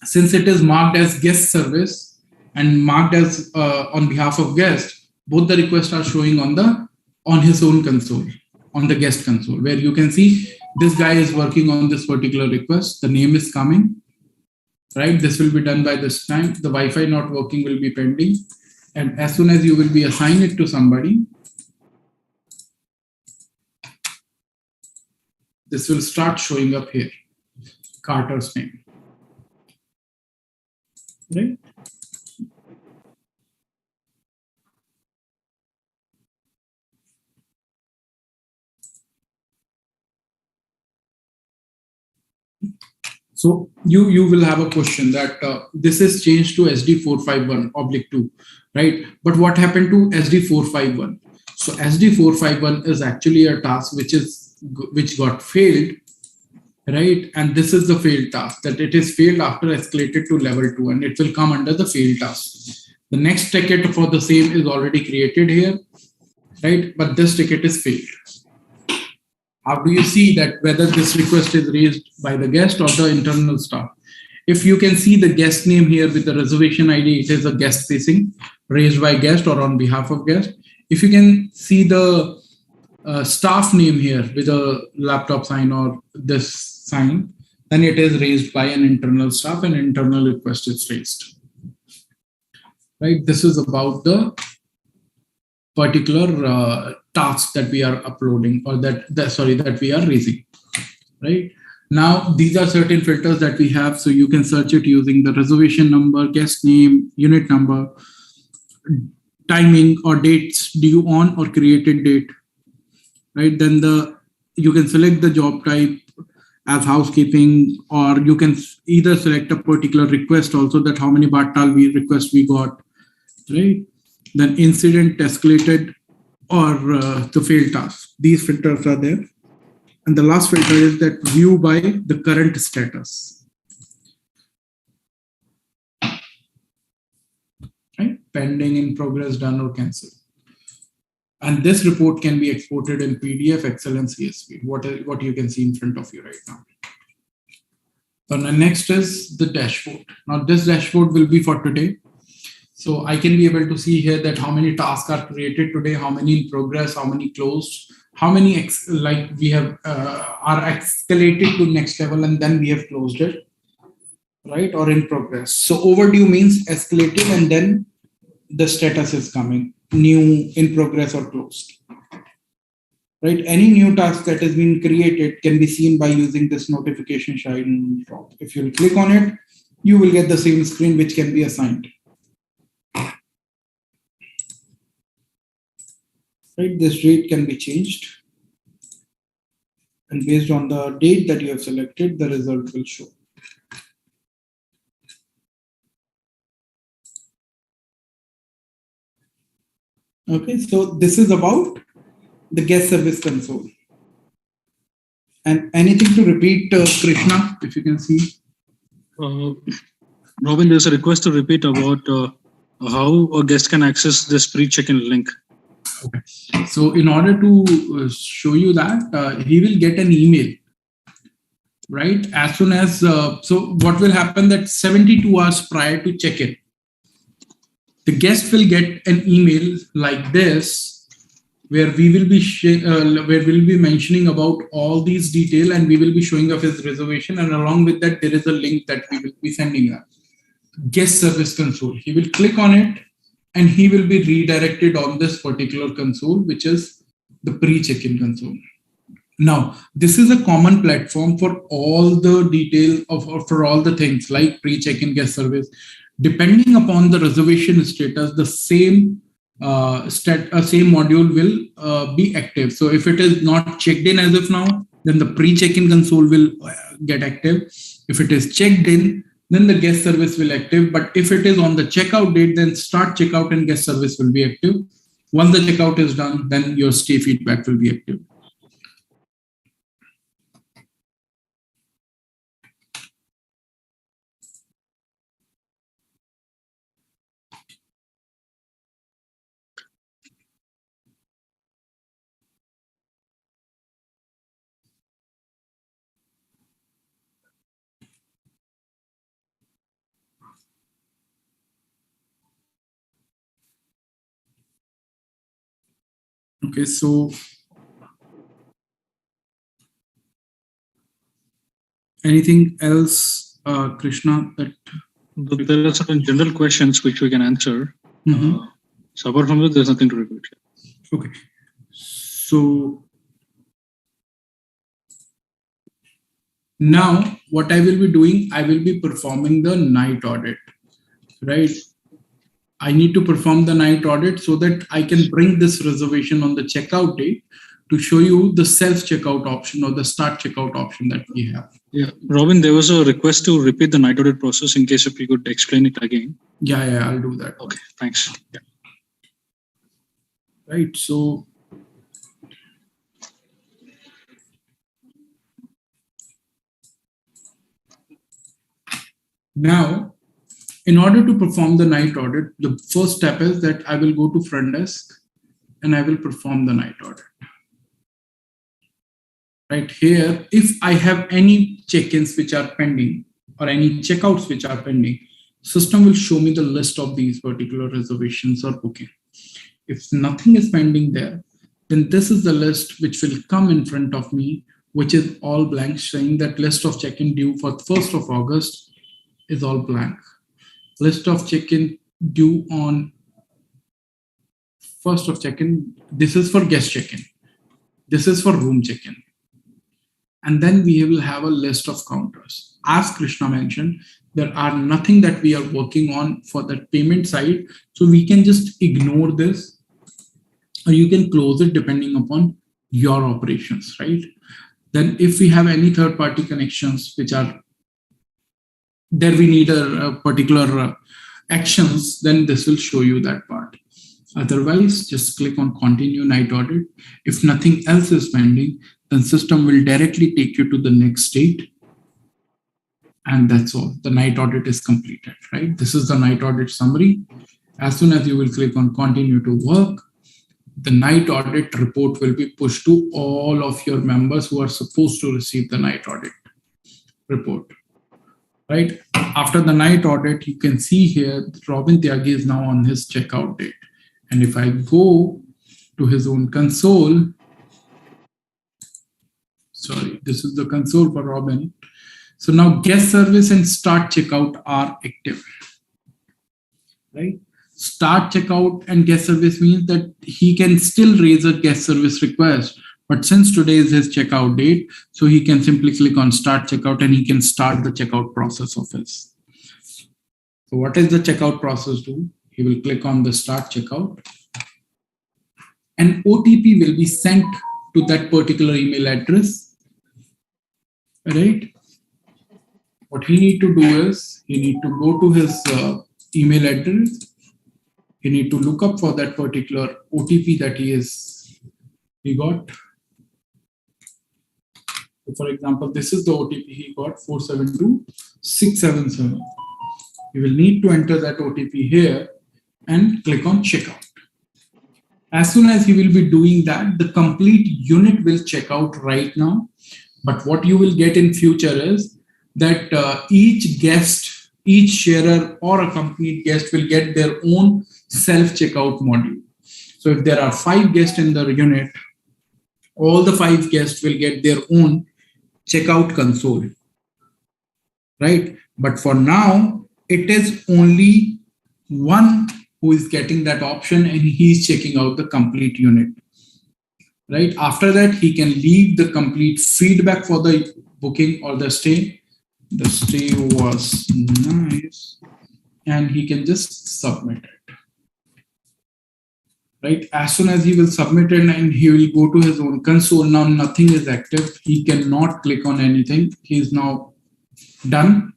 Since it is marked as guest service and marked as on behalf of guest, both the requests are showing on his own console, on the guest console, where you can see this guy is working on this particular request. The name is coming, right? This will be done by this time. The Wi-Fi not working will be pending. And as soon as you will be assigning it to somebody, this will start showing up here, Carter's name, right? So you will have a question that this is changed to SD451/2, right? But what happened to SD451? So SD451 is actually a task which got failed, right? And this is the failed task, that it is failed after escalated to level 2, and it will come under the failed task. The next ticket for the same is already created here, right? But this ticket is failed. How do you see that whether this request is raised by the guest or the internal staff? If you can see the guest name here with the reservation ID, it is a guest facing, raised by guest or on behalf of guest. If you can see the staff name here with a laptop sign or this sign, then it is raised by an internal staff and internal request is raised. Right? This is about the particular task that we are uploading, or that we are raising. Right? Now, these are certain filters that we have. So you can search it using the reservation number, guest name, unit number, timing or dates, due on or created date. Right? Then you can select the job type as housekeeping, or you can either select a particular request also, that how many Bartal requests we got. Right? Then incident, escalated, or the failed task. These filters are there. And the last filter is that view by the current status. Right? Pending, in progress, done, or cancelled. And this report can be exported in PDF, Excel, and CSV, what you can see in front of you right now. So the next is the dashboard. Now this dashboard will be for today. So I can be able to see here that how many tasks are created today, how many in progress, how many closed, how many we have are escalated to next level and then we have closed it, right? Or in progress. So overdue means escalated and then the status is coming, new, in progress, or closed. Right? Any new task that has been created can be seen by using this notification shine drop. If you click on it, you will get the same screen which can be assigned. Right? This date can be changed. And based on the date that you have selected, the result will show. Okay, so this is about the guest service console. And anything to repeat, Krishna, if you can see? Robin, there's a request to repeat about how a guest can access this pre-check-in link. Okay, so in order to show you that, he will get an email, right? As soon as, so what will happen that 72 hours prior to check-in, the guest will get an email like this, where we will be mentioning about all these details, and we will be showing off his reservation, and along with that there is a link that we will be sending him. Guest service console. He will click on it and he will be redirected on this particular console, which is the pre-check-in console. Now, this is a common platform for all the detail for all the things like pre-check-in, guest service. Depending upon the reservation status, the same module will be active. So if it is not checked in as of now, then the pre-check-in console will get active. If it is checked in, then the guest service will active. But if it is on the checkout date, then start checkout and guest service will be active. Once the checkout is done, then your stay feedback will be active. Okay, so anything else, Krishna? There are certain general questions which we can answer. So apart from that, there's nothing to repeat. Okay, so now what I will be doing, I will be performing the night audit, right? I need to perform the night audit so that I can bring this reservation on the checkout date to show you the self-checkout option or the start checkout option that we have. Yeah, Robin, there was a request to repeat the night audit process in case if you could explain it again. Yeah, I'll do that. Okay, thanks. Yeah. Right, so now, in order to perform the night audit, the first step is that I will go to front desk and I will perform the night audit. Right here, if I have any check-ins which are pending or any checkouts which are pending, system will show me the list of these particular reservations or booking. If nothing is pending there, then this is the list which will come in front of me, which is all blank, saying that list of check-in due for 1st of August is all blank. List of check-in due on 1st of check-in. This is for guest check-in. This is for room check-in. And then we will have a list of counters. As Krishna mentioned, there are nothing that we are working on for that payment side. So we can just ignore this, or you can close it depending upon your operations, right? Then if we have any third-party connections which are there, we need a particular actions, then this will show you that part. Otherwise, just click on continue night audit. If nothing else is pending, then system will directly take you to the next state. And that's all. The night audit is completed, right? This is the night audit summary. As soon as you will click on continue to work, the night audit report will be pushed to all of your members who are supposed to receive the night audit report, right? After the night audit, you can see here, Robin Tyagi is now on his checkout date. And if I go to his own console, sorry, this is the console for Robin. So now guest service and start checkout are active, right? Start checkout and guest service means that he can still raise a guest service request. But since today is his checkout date, so he can simply click on start checkout and he can start the checkout process of his. So what is the checkout process do? He will click on the start checkout. An OTP will be sent to that particular email address, right? What he need to do is he need to go to his email address. He need to look up for that particular OTP that he got. So for example, this is the OTP he got, 472677. You will need to enter that OTP here and click on checkout. As soon as he will be doing that, the complete unit will check out right now. But what you will get in future is that each guest, each sharer or accompanied guest will get their own self-checkout module. So if there are 5 guests in the unit, all the 5 guests will get their own checkout console, right? But for now, it is only one who is getting that option and he's checking out the complete unit, right? After that, he can leave the complete feedback for the booking or the stay. The stay was nice, and he can just submit it. Right? As soon as he will submit it and he will go to his own console, now nothing is active. He cannot click on anything. He is now done.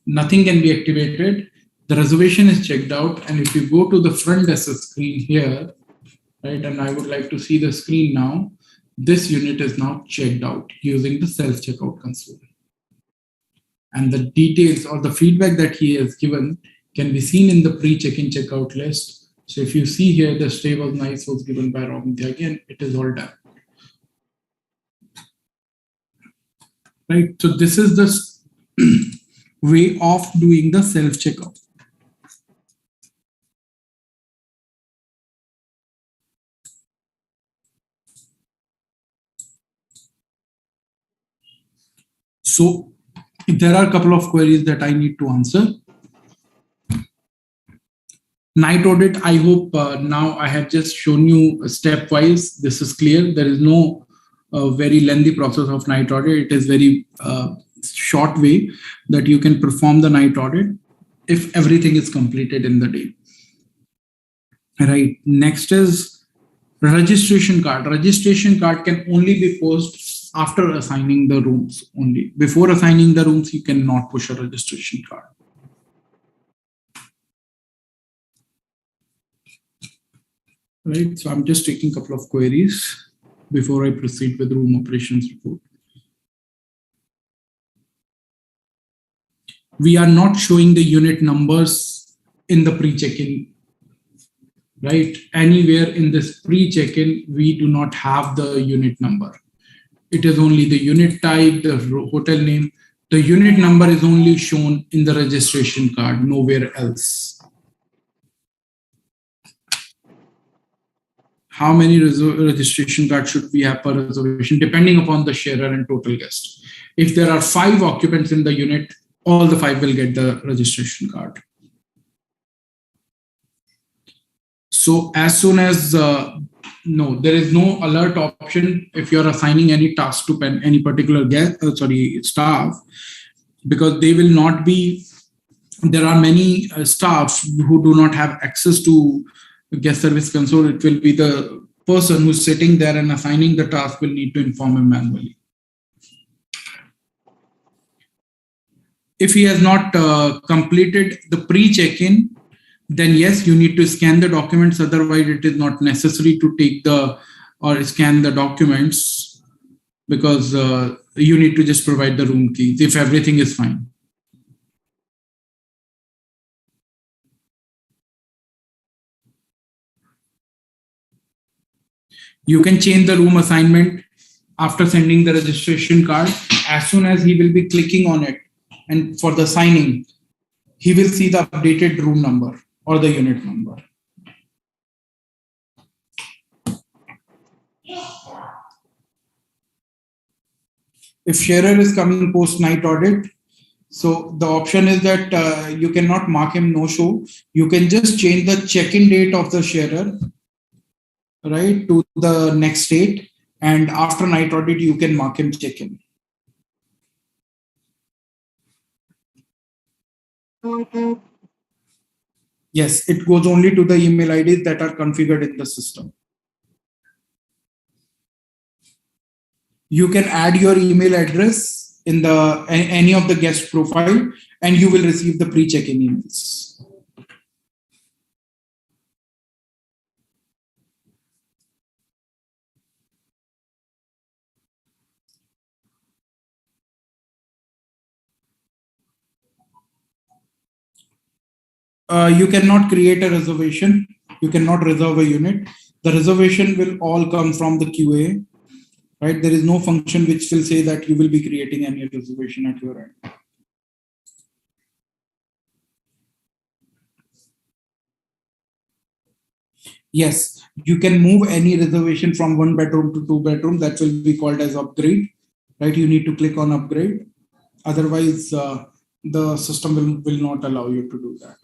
Nothing can be activated. The reservation is checked out. And if you go to the front desk screen here, right, and I would like to see the screen now, this unit is now checked out using the self-checkout console. And the details or the feedback that he has given can be seen in the pre-check-in checkout list. So if you see here, the stay was nice was given by Robin Tyagi, and it is all done. Right. So this is the way of doing the self-checkout. So there are a couple of queries that I need to answer. Night audit, I hope now I have just shown you stepwise. This is clear. There is no very lengthy process of night audit. It is very short way that you can perform the night audit if everything is completed in the day. Right. Next is Registration card. Registration card can only be posted after assigning the rooms only. Before assigning the rooms, you cannot push a registration card. Right, so I'm just taking a couple of queries before I proceed with room operations report. We are not showing the unit numbers in the pre-check-in, right? Anywhere in this pre-check-in, we do not have the unit number. It is only the unit type, the hotel name. The unit number is only shown in the registration card, nowhere else. How many registration cards should we have per reservation, depending upon the sharer and total guest? If there are 5 occupants in the unit, all the 5 will get the registration card. So as soon as, no, there is no alert option if you're assigning any task to any particular guest, staff, because they will not be, there are many staff who do not have access to guest service console. It will be the person who's sitting there and assigning the task will need to inform him manually. If he has not completed the pre-check-in, then yes, you need to scan the documents. Otherwise, it is not necessary to take the or scan the documents, because you need to just provide the room keys if everything is fine. You can change the room assignment after sending the registration card. As soon as he will be clicking on it and for the signing, he will see the updated room number or the unit number. If sharer is coming post night audit, so the option is that you cannot mark him no show. You can just change the check-in date of the sharer, right, to the next date, and after night audit you can mark him check-in. Yes, it goes only to the email IDs that are configured in the system. You can add your email address in the any of the guest profile, and you will receive the pre-check-in emails. You cannot create a reservation. You cannot reserve a unit. The reservation will all come from the QA, right? There is no function which will say that you will be creating any reservation at your end. Yes, you can move any reservation from 1 bedroom to 2 bedroom. That will be called as upgrade, right? You need to click on upgrade. Otherwise, the system will not allow you to do that.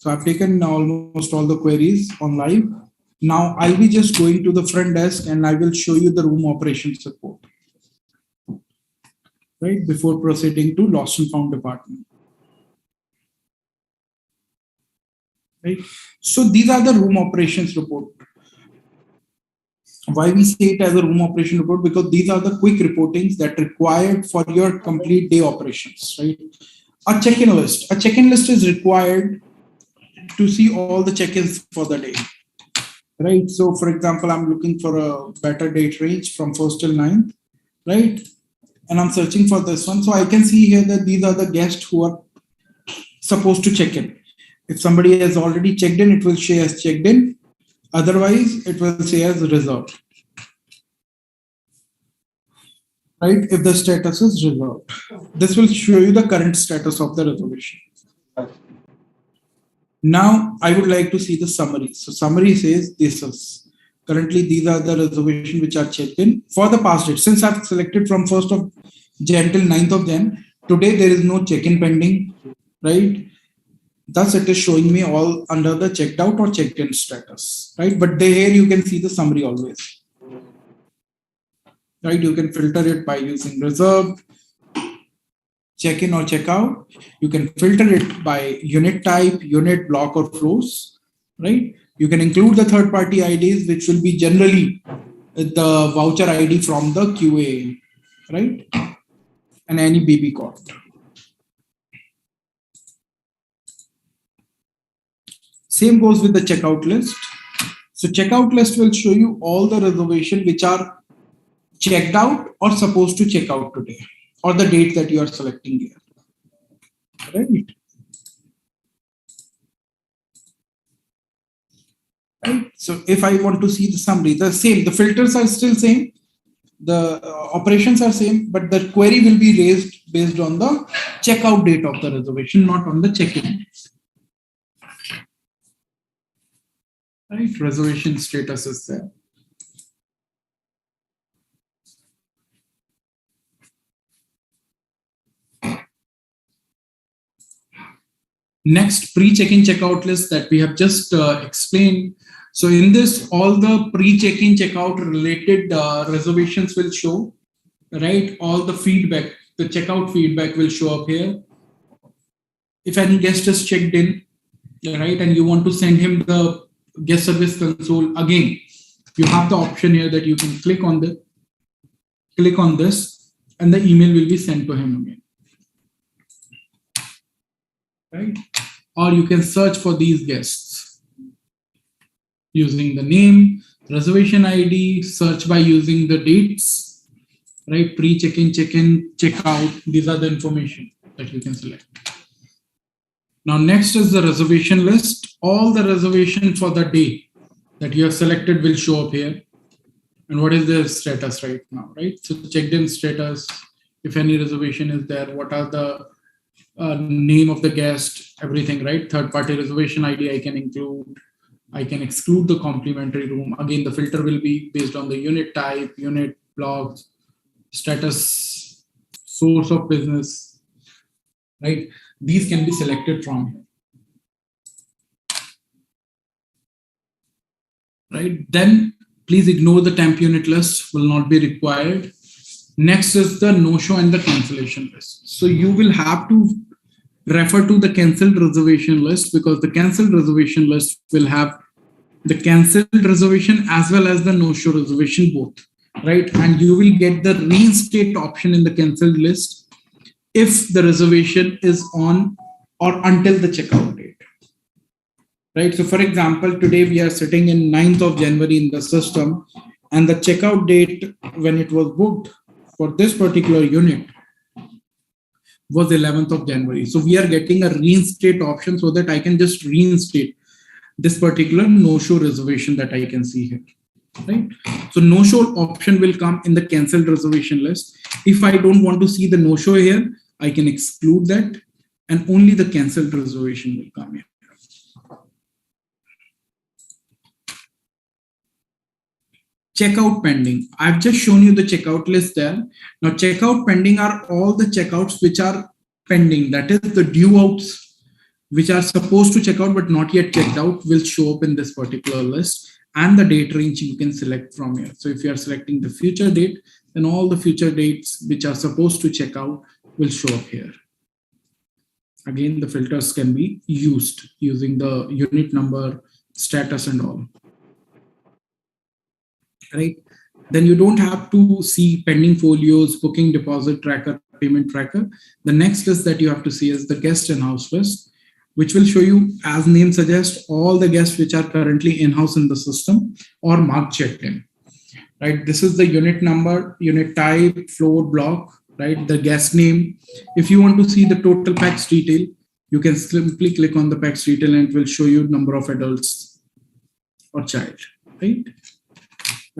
So I've taken almost all the queries on live. Now I'll be just going to the front desk and I will show you the room operations support, right, before proceeding to lost and found department. Right. So these are the room operations report. Why we say it as a room operation report? Because these are the quick reportings that are required for your complete day operations, right? A check-in list. A check-in list is required to see all the check-ins for the day, right? So for example, I'm looking for a better date range from 1st till 9th, right? And I'm searching for this one. So I can see here that these are the guests who are supposed to check in. If somebody has already checked in, it will say as checked in. Otherwise, it will say as reserved, right? If the status is reserved, this will show you the current status of the reservation. Now, I would like to see the summary. So summary says this is currently these are the reservations which are checked in for the past date. Since I've selected from 1st of Jan till 9th of Jan, today there is no check-in pending, right? Thus, it is showing me all under the checked out or checked in status, right? But here you can see the summary always, right? You can filter it by using reserved, check in or check out. You can filter it by unit type, unit, block, or floors, right? You can include the third-party IDs, which will be generally the voucher ID from the QA, right? And any BB code. Same goes with the checkout list. So checkout list will show you all the reservations which are checked out or supposed to check out today, or the date that you are selecting here, right? Right. So if I want to see the summary, the filters are still same, the operations are same, but the query will be raised based on the checkout date of the reservation, not on the check-in. Right, reservation status is there. Next, pre-check-in checkout list that we have just explained. So in this, all the pre-check-in checkout related reservations will show, right? All the feedback, the checkout feedback will show up here. If any guest is checked in, right, and you want to send him the guest service console, again, you have the option here that you can click on this, and the email will be sent to him again. Right? Or you can search for these guests using the name, reservation ID, search by using the dates, right? Pre-check-in, check-in, check-out. These are the information that you can select. Now, next is the reservation list. All the reservation for the day that you have selected will show up here. And what is their status right now, right? So checked in status, if any reservation is there, what are the name of the guest, everything, right? Third-party reservation ID I can include. I can exclude the complimentary room. Again, the filter will be based on the unit type, unit blocks, status, source of business, right? These can be selected from here. Right? Then please ignore the temp unit list, will not be required. Next is the no-show and the cancellation list. So you will have to refer to the cancelled reservation list, because the cancelled reservation list will have the cancelled reservation as well as the no-show reservation both, right? And you will get the reinstate option in the cancelled list if the reservation is on or until the checkout date, right? So for example, today we are sitting in 9th of January in the system, and the checkout date when it was booked for this particular unit was 11th of January. So we are getting a reinstate option so that I can just reinstate this particular no-show reservation that I can see here, right? So no-show option will come in the cancelled reservation list. If I don't want to see the no-show here, I can exclude that, and only the cancelled reservation will come here. Checkout pending. I've just shown you the checkout list there. Now checkout pending are all the checkouts which are pending. That is the due outs which are supposed to check out but not yet checked out will show up in this particular list, and the date range you can select from here. So if you are selecting the future date, then all the future dates which are supposed to check out will show up here. Again, the filters can be used using the unit number, status and all. Right? Then you don't have to see pending folios, booking deposit tracker, payment tracker. The next list that you have to see is the guest in-house list, which will show you, as name suggests, all the guests which are currently in-house in the system or marked checked in. Right? This is the unit number, unit type, floor, block, right? The guest name. If you want to see the total PAX detail, you can simply click on the PAX detail and it will show you number of adults or child, right?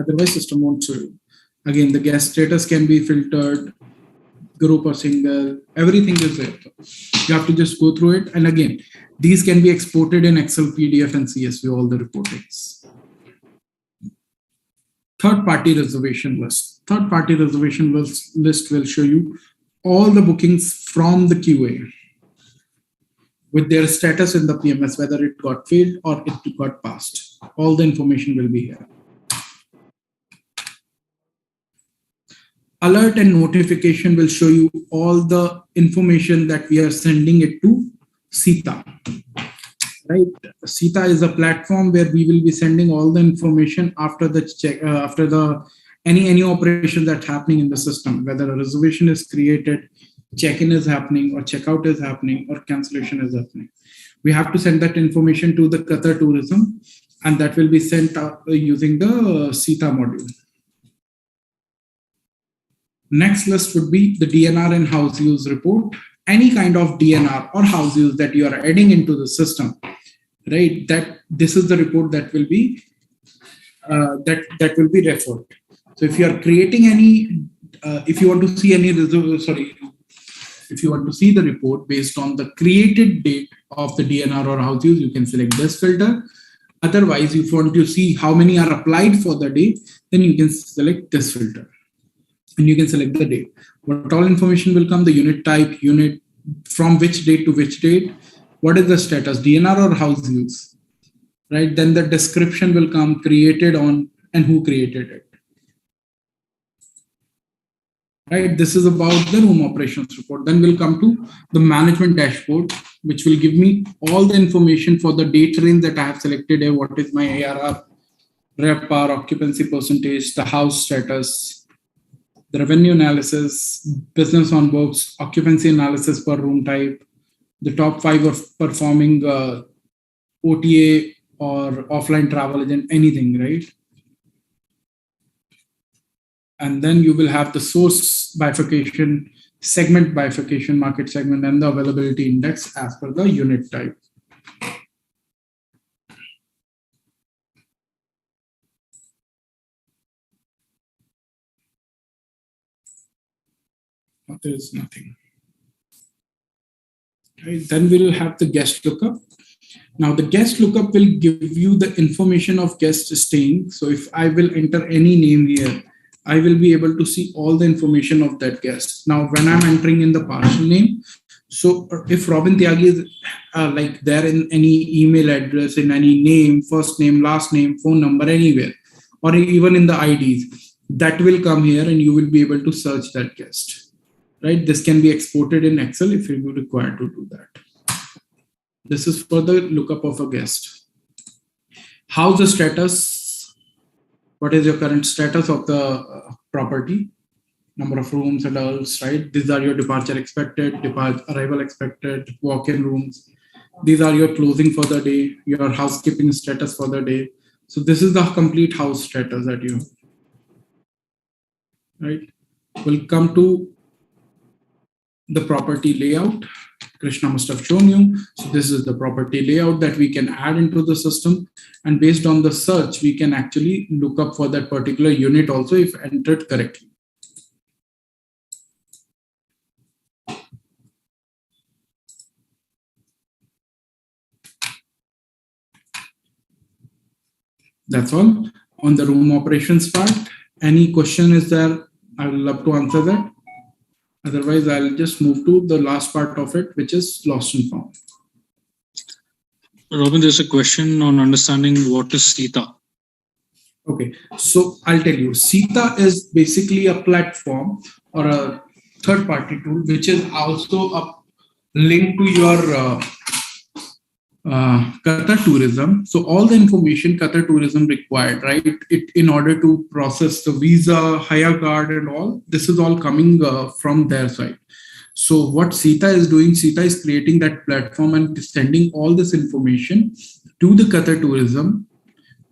Otherwise, system won't show you. Again, the guest status can be filtered, group or single, everything is there. You have to just go through it. And again, these can be exported in Excel, PDF, and CSV, all the reportings. Third-party reservation list. Third-party reservation list will show you all the bookings from the QA with their status in the PMS, whether it got failed or it got passed. All the information will be here. Alert and notification will show you all the information that we are sending it to Sita, right? Sita is a platform where we will be sending all the information after the check, after the any operation that's happening in the system, whether a reservation is created, check-in is happening, or checkout is happening, or cancellation is happening. We have to send that information to the Qatar Tourism, and that will be sent out using the Sita module. Next list would be the DNR and house use report. Any kind of DNR or house use that you are adding into the system, right? That this is the report that will be that will be referred. So if you are creating any, if you want to see any if you want to see the report based on the created date of the DNR or house use, you can select this filter. Otherwise, if you want to see how many are applied for the day, then you can select this filter. And you can select the date. What all information will come, the unit type, unit from which date to which date, what is the status, DNR or house use, right? Then the description will come, created on, and who created it. Right, this is about the room operations report. Then we'll come to the management dashboard, which will give me all the information for the date range that I have selected here. What is my ARR, RevPAR, occupancy percentage, the house status, the revenue analysis, business on books, occupancy analysis per room type, the top 5 of performing OTA or offline travel agent, anything, right? And then you will have the source bifurcation, segment bifurcation, market segment, and the availability index as per the unit type. There is nothing. Right. Then we'll have the guest lookup. Now the guest lookup will give you the information of guest staying. So if I will enter any name here, I will be able to see all the information of that guest. Now, when I'm entering in the partial name, so if Robin Tyagi is like there in any email address, in any name, first name, last name, phone number, anywhere, or even in the IDs, that will come here and you will be able to search that guest, right? This can be exported in Excel if you require to do that. This is for the lookup of a guest. How's the status? What is your current status of the property? Number of rooms, adults, right? These are your departure expected, arrival expected, walk-in rooms. These are your closing for the day, your housekeeping status for the day. So this is the complete house status that you have, right? We'll come to the property layout. Krishna must have shown you. So this is the property layout that we can add into the system. And based on the search, we can actually look up for that particular unit also if entered correctly. That's all on the room operations part. Any question is there? I would love to answer that. Otherwise, I'll just move to the last part of it, which is lost and found. Robin, there's a question on understanding what is Sita. Okay, so I'll tell you, Sita is basically a platform or a third-party tool, which is also a link to your Qatar Tourism. So all the information Qatar Tourism required, right? In order to process the visa, hire card and all, this is all coming from their side. So what Sita is doing, Sita is creating that platform and sending all this information to the Qatar Tourism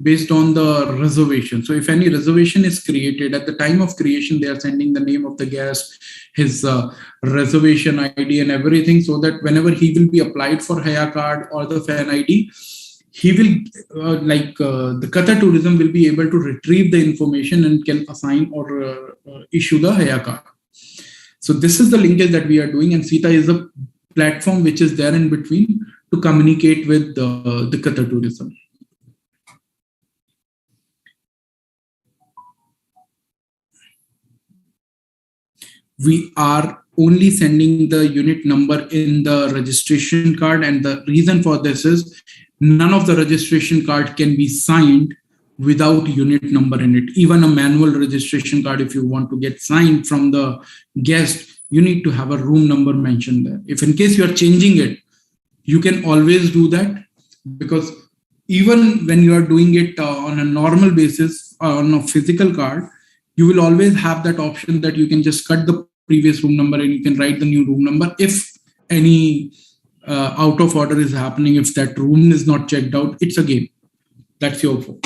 based on the reservation. So if any reservation is created, at the time of creation, they are sending the name of the guest, his reservation ID and everything, so that whenever he will be applied for Haya card or the fan ID, he will, the Qatar Tourism will be able to retrieve the information and can assign or issue the Haya card. So this is the linkage that we are doing, and Sita is a platform which is there in between to communicate with the Qatar Tourism. We are only sending the unit number in the registration card, and the reason for this is none of the registration card can be signed without unit number in it. Even a manual registration card, if you want to get signed from the guest, you need to have a room number mentioned there. If in case you are changing it, you can always do that, because even when you are doing it on a normal basis on a physical card, you will always have that option that you can just cut the previous room number and you can write the new room number if any out of order is happening. If that room is not checked out, it's a game. That's your fault.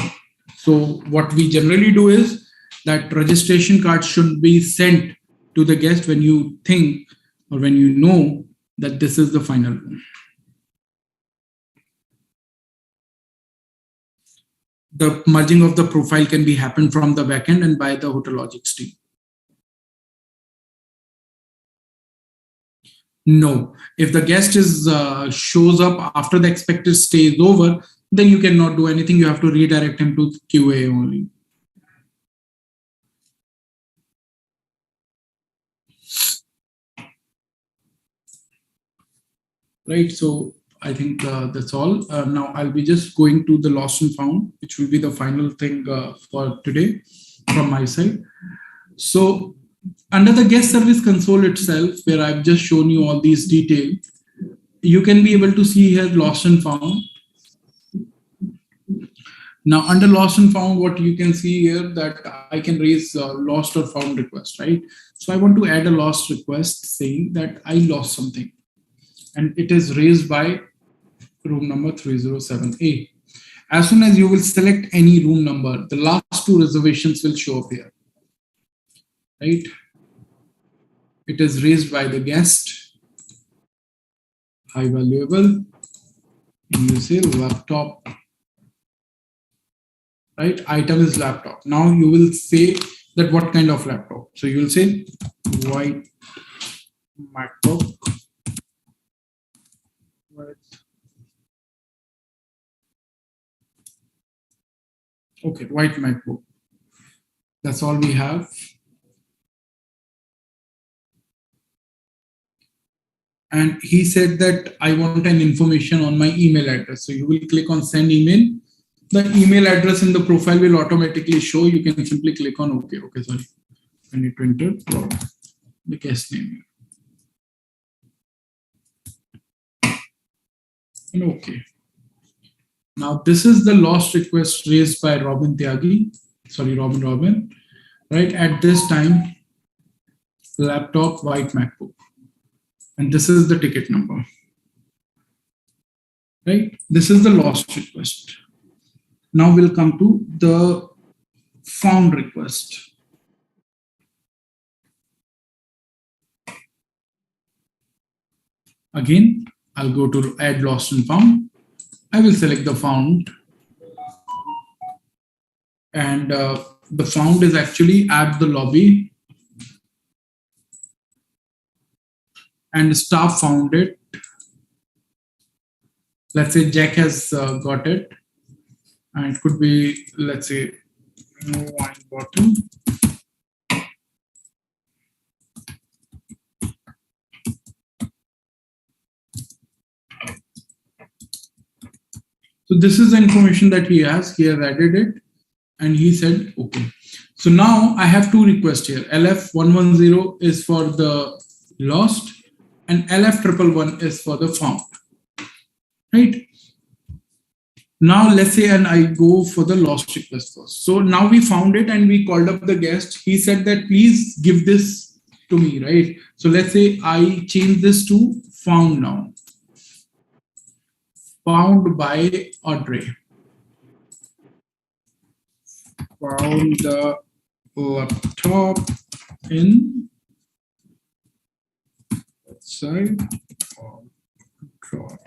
So what we generally do is that registration card should be sent to the guest when you think or when you know that this is the final room. The merging of the profile can be happened from the backend and by the Hotelogix team. No, if the guest is shows up after the expected stay is over, then you cannot do anything. You have to redirect him to QA only. Right, so I think that's all. Now I'll be just going to the lost and found, which will be the final thing for today from my side. So under the guest service console itself, where I've just shown you all these details, you can be able to see here lost and found. Now under lost and found, what you can see here that I can raise lost or found request, right? So I want to add a lost request saying that I lost something, and it is raised by room number 307A. As soon as you will select any room number, the last two reservations will show up here, right? It is raised by the guest, high valuable, and you say laptop, right? Item is laptop. Now you will say that what kind of laptop. So you will say white MacBook. Okay, white MacBook. That's all we have. And he said that I want an information on my email address. So you will click on send email. The email address in the profile will automatically show. You can simply click on OK. Okay, sorry. I need to enter the guest name. And OK. Now this is the lost request raised by Robin, right? At this time, laptop, white MacBook. And this is the ticket number, right? This is the lost request. Now we'll come to the found request. Again, I'll go to add lost and found. I will select the found, and the found is actually at the lobby, and staff found it. Let's say Jack has got it, and it could be, let's say, no wine bottle. So this is the information that he has. He has added it and he said, okay. So now I have two requests here. LF110 is for the lost and LF111 is for the found, right? Now let's say, and I go for the lost request first. So now we found it and we called up the guest. He said that please give this to me, right? So let's say I change this to found now. Found by Audrey. Found the laptop in side or drawer.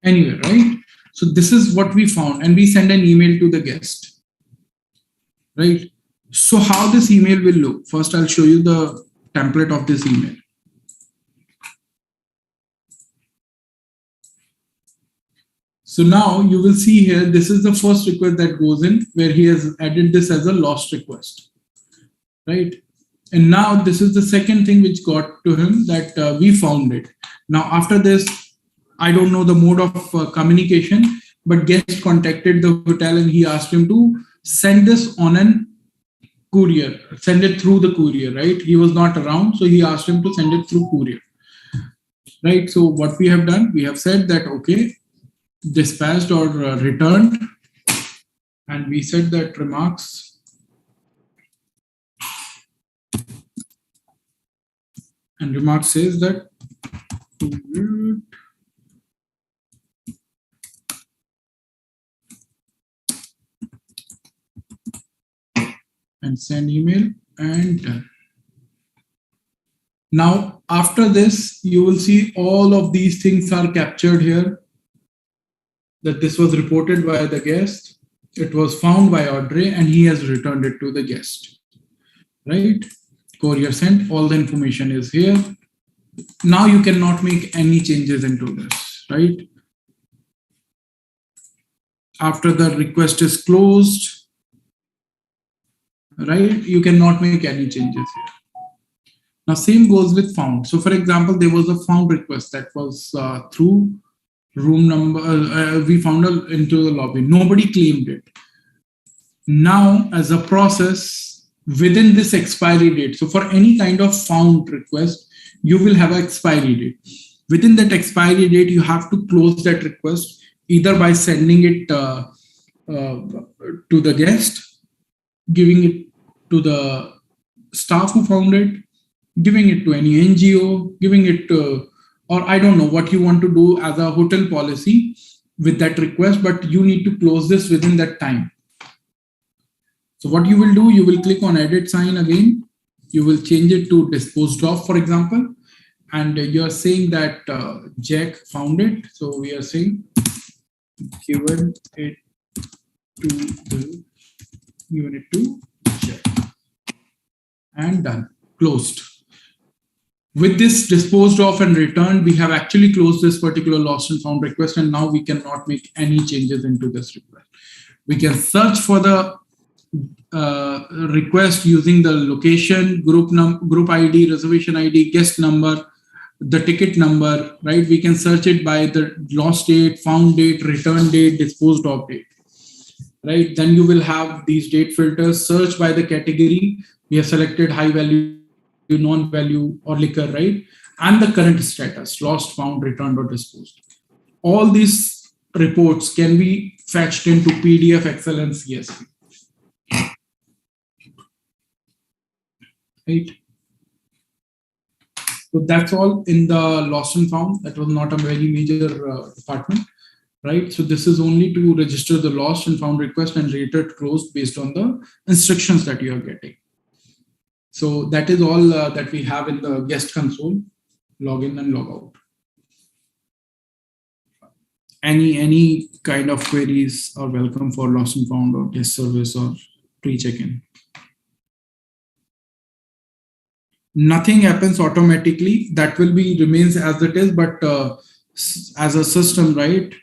Anyway, right? So this is what we found, and we send an email to the guest, right? So how this email will look? First, I'll show you the template of this email. So now you will see here, this is the first request that goes in where he has added this as a lost request, right? And now this is the second thing which got to him that we found it. Now after this, I don't know the mode of communication, but guest contacted the hotel and he asked him to send this on an courier, send it through the courier, right? He was not around, so he asked him to send it through courier, right? So what we have done, we have said that, okay, dispatched or returned, and we said that remarks says that and send email and done. Now, after this, you will see all of these things are captured here. That this was reported by the guest, it was found by Audrey, and he has returned it to the guest. Right? Courier sent, all the information is here. Now you cannot make any changes into this, right? After the request is closed, right, you cannot make any changes here. Now, same goes with found. So, for example, there was a found request that was through room number. We found into the lobby. Nobody claimed it. Now, as a process, within this expiry date, so for any kind of found request, you will have an expiry date. Within that expiry date, you have to close that request either by sending it to the guest, giving it to the staff who found it, giving it to any NGO, giving it to, or I don't know what you want to do as a hotel policy with that request, but you need to close this within that time. So what you will do, you will click on edit sign again. You will change it to disposed of, for example, and you are saying that Jack found it. So we are saying given it to Jack, and done, closed. With this disposed of and returned, we have actually closed this particular lost and found request, and now we cannot make any changes into this request. We can search for the request using the location, group ID, reservation ID, guest number, the ticket number, right? We can search it by the lost date, found date, return date, disposed of date, right? Then you will have these date filters, search by the category. We have selected high value, non-value, or liquor, right? And the current status, lost, found, returned, or disposed. All these reports can be fetched into PDF, Excel, and CSV. Right? So that's all in the lost and found. That was not a very major department, right? So this is only to register the lost and found request and rate it closed based on the instructions that you are getting. So that is all that we have in the guest console. Log in and log out. Any kind of queries are welcome for lost and found or guest service or pre-check-in. Nothing happens automatically. That will be remains as it is, but as a system, right?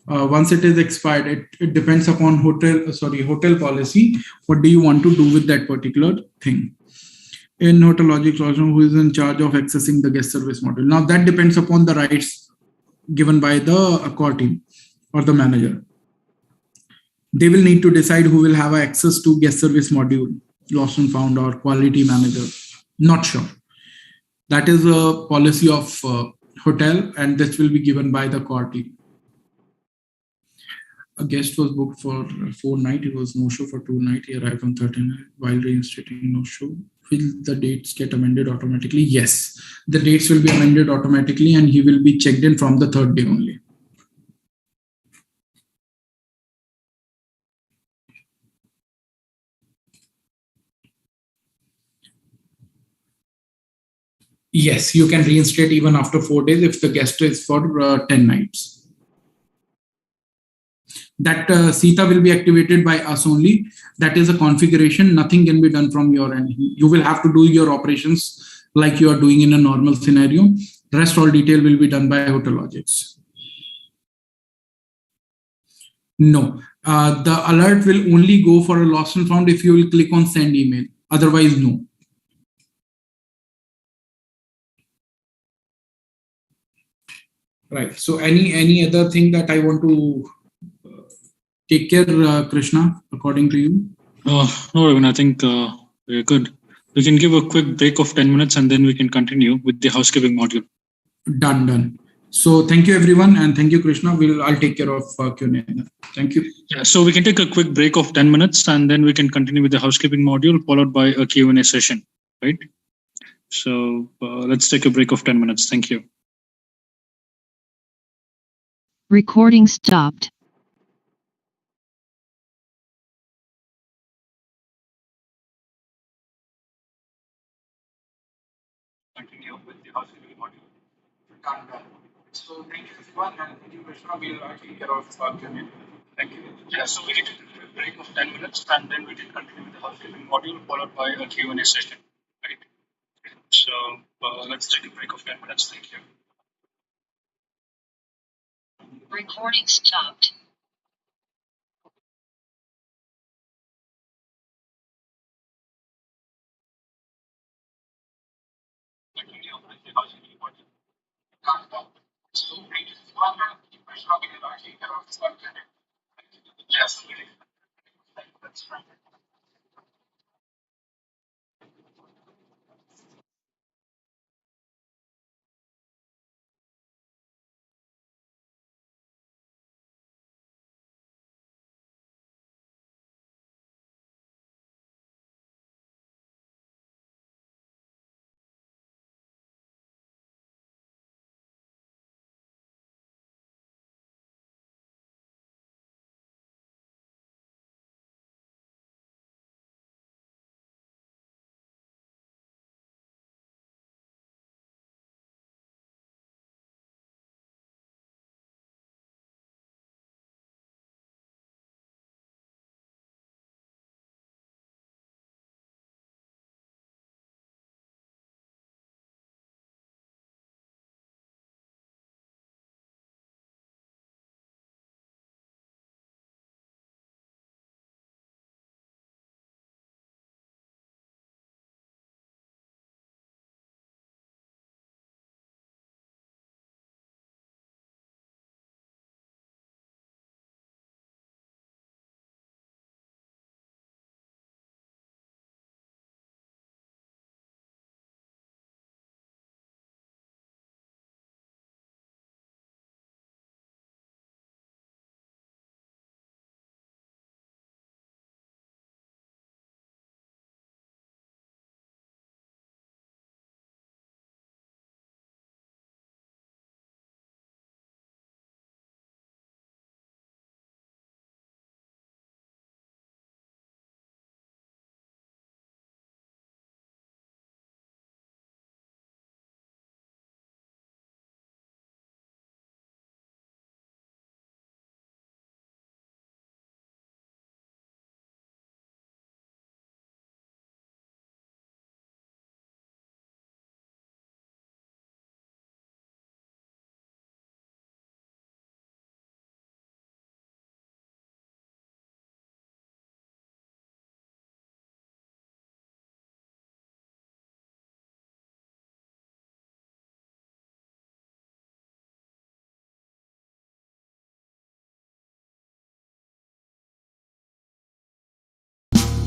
Once it is expired, it depends upon hotel policy. What do you want to do with that particular thing? In Hotelogix, who is in charge of accessing the guest service module? Now that depends upon the rights given by the core team or the manager. They will need to decide who will have access to guest service module, lost and found, or quality manager. Not sure. That is a policy of hotel, and this will be given by the core team. A guest was booked for 4 nights. It was no show for 2 nights. He arrived on 13 while reinstating no show. Will the dates get amended automatically? Yes, the dates will be amended automatically, and he will be checked in from the 3rd day only. Yes, you can reinstate even after 4 days if the guest is for 10 nights. That CETA will be activated by us only. That is a configuration. Nothing can be done from your end. You will have to do your operations like you are doing in a normal scenario. Rest all detail will be done by Hotelogix. No, the alert will only go for a lost and found if you will click on send email. Otherwise, no. Right. So any other thing that I want to take care, Krishna, according to you? No, Ravin, I think we're good. We can give a quick break of 10 minutes and then we can continue with the housekeeping module. Done. So thank you everyone, and thank you Krishna. I'll take care of Q&A. Thank you. Yeah, so we can take a quick break of 10 minutes and then we can continue with the housekeeping module followed by a Q&A session, right? So let's take a break of 10 minutes. Thank you. Recording stopped. Continue with the housekeeping module. So thank you everyone, and thank you Krishna. We'll take care of Q&A. Thank you. Yeah, so we can take a break of 10 minutes and then we can continue with the housekeeping module followed by a Q&A session, right? So let's take a break of 10 minutes. Thank you. Recording stopped. Continue with the housekeeping module. So thank you everyone, and thank you Krishna. We'll take care of Q&A. Yeah, so we can that's right.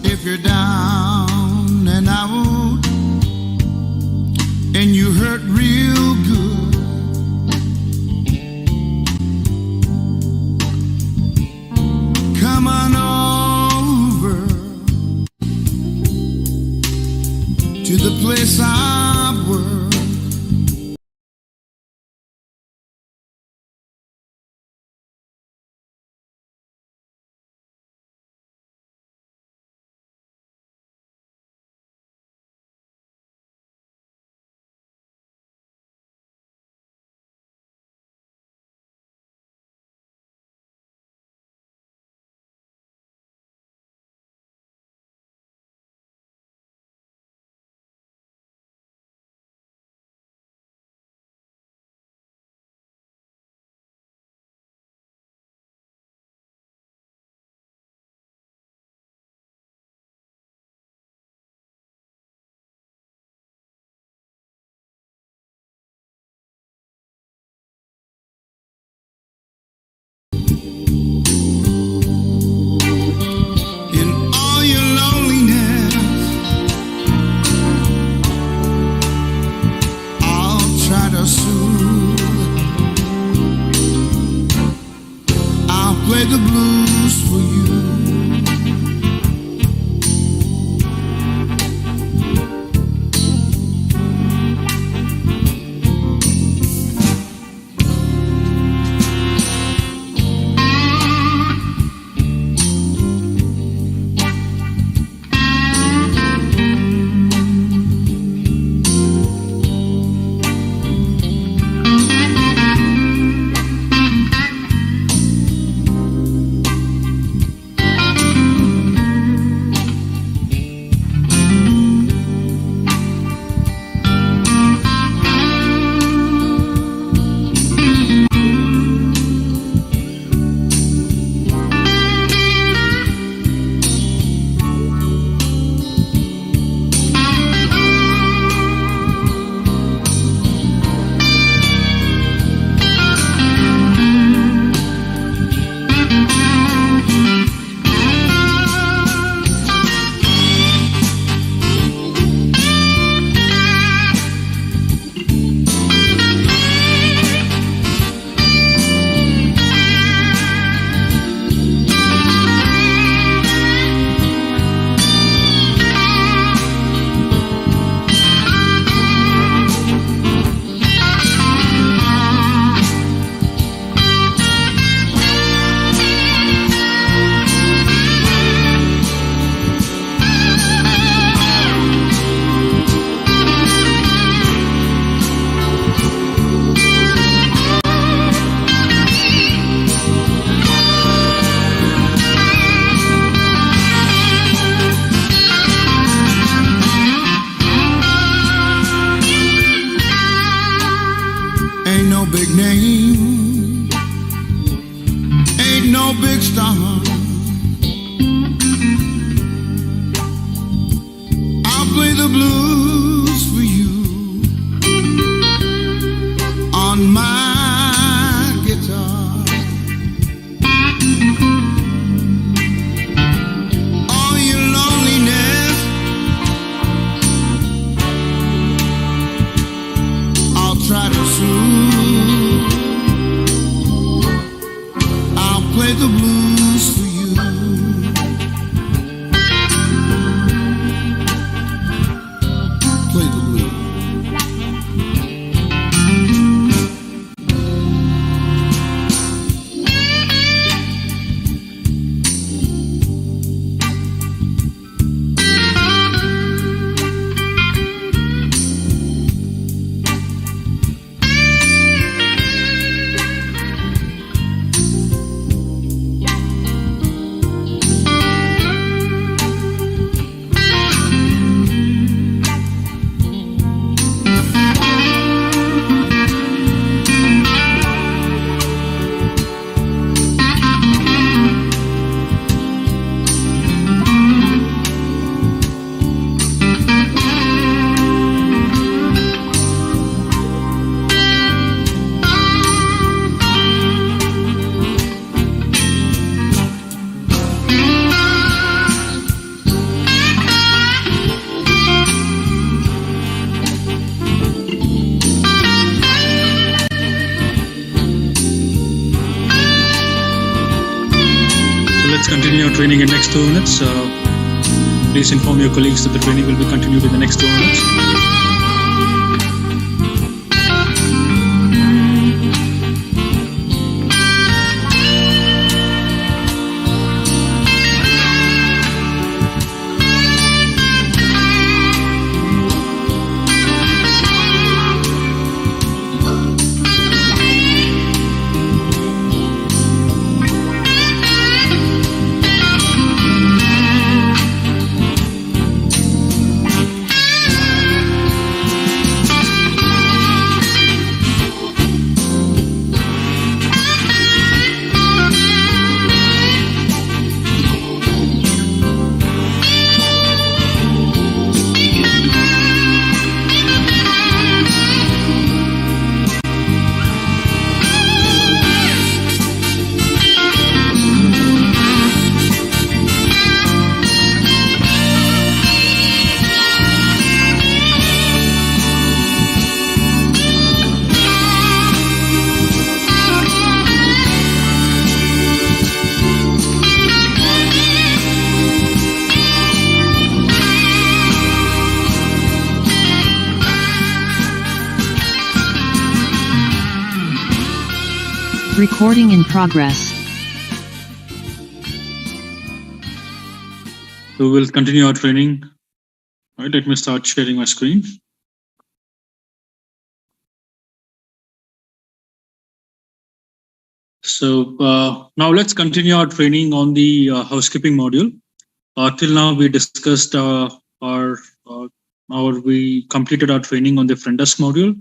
If you're down and out and you hurt real good, come on over to the place I work. Try to soothe play the blues for you. Ain't no big name, ain't no big star. I'll play the blues for you on my guitar. All your loneliness I'll try to soothe. I'll play the blues for you. Play the blues. Let's continue our training in next 2 minutes. Please inform your colleagues that the training will be continued in the next 2 minutes. Recording in progress. So we'll continue our training. All right, let me start sharing my screen. So now let's continue our training on the housekeeping module. Till now we discussed we completed our training on the front desk module,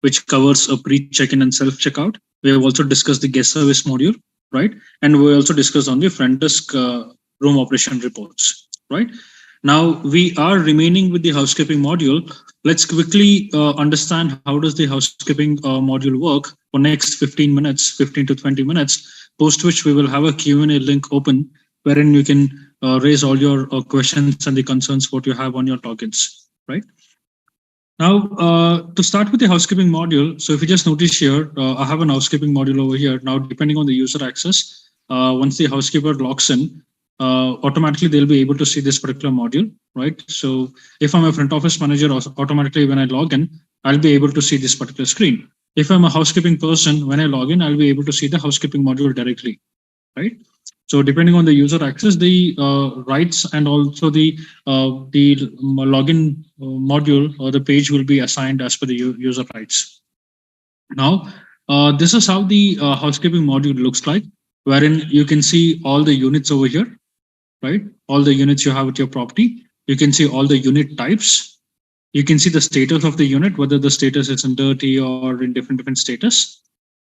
which covers a pre-check-in and self-checkout. We have also discussed the guest service module, right? And we also discussed on the front desk room operation reports, right? Now we are remaining with the housekeeping module. Let's quickly understand how does the housekeeping module work for next 15 to 20 minutes, post which we will have a Q&A link open wherein you can raise all your questions and the concerns what you have on your logins, right? Now, to start with the housekeeping module, so if you just notice here, I have an housekeeping module over here. Now, depending on the user access, once the housekeeper logs in, automatically they'll be able to see this particular module, right? So if I'm a front office manager, automatically when I log in, I'll be able to see this particular screen. If I'm a housekeeping person, when I log in, I'll be able to see the housekeeping module directly, right? So depending on the user access, the rights and also the login module or the page will be assigned as per the user rights. Now, this is how the housekeeping module looks like, wherein you can see all the units over here, right? All the units you have at your property. You can see all the unit types. You can see the status of the unit, whether the status is in dirty or in different status.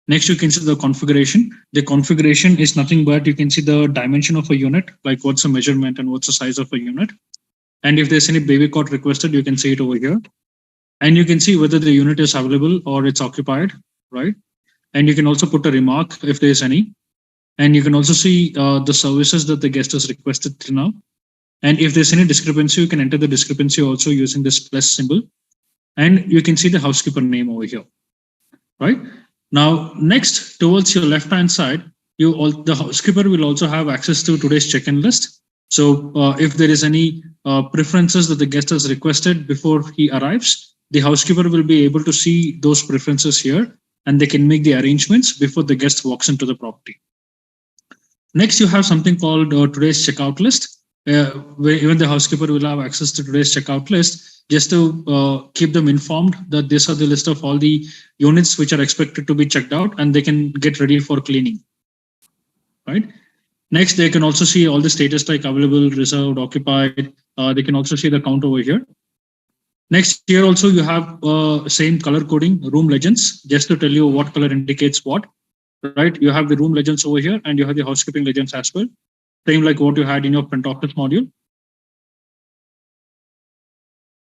Next, you can see the configuration. The configuration is nothing but you can see the dimension of a unit, like what's the measurement and what's the size of a unit. And if there's any baby cot requested, you can see it over here. And you can see whether the unit is available or it's occupied, right? And you can also put a remark if there's any. And you can also see the services that the guest has requested till now. And if there's any discrepancy, you can enter the discrepancy also using this plus symbol. And you can see the housekeeper name over here, right? Now, next, towards your left-hand side, the housekeeper will also have access to today's check-in list. So if there is any preferences that the guest has requested before he arrives, the housekeeper will be able to see those preferences here, and they can make the arrangements before the guest walks into the property. Next, you have something called today's checkout list, where even the housekeeper will have access to today's checkout list, just to keep them informed that these are the list of all the units which are expected to be checked out, and they can get ready for cleaning, right? Next, they can also see all the status like available, reserved, occupied. They can also see the count over here. Next, here also you have same color coding, room legends, just to tell you what color indicates what, right? You have the room legends over here, and you have the housekeeping legends as well. Same like what you had in your front office module.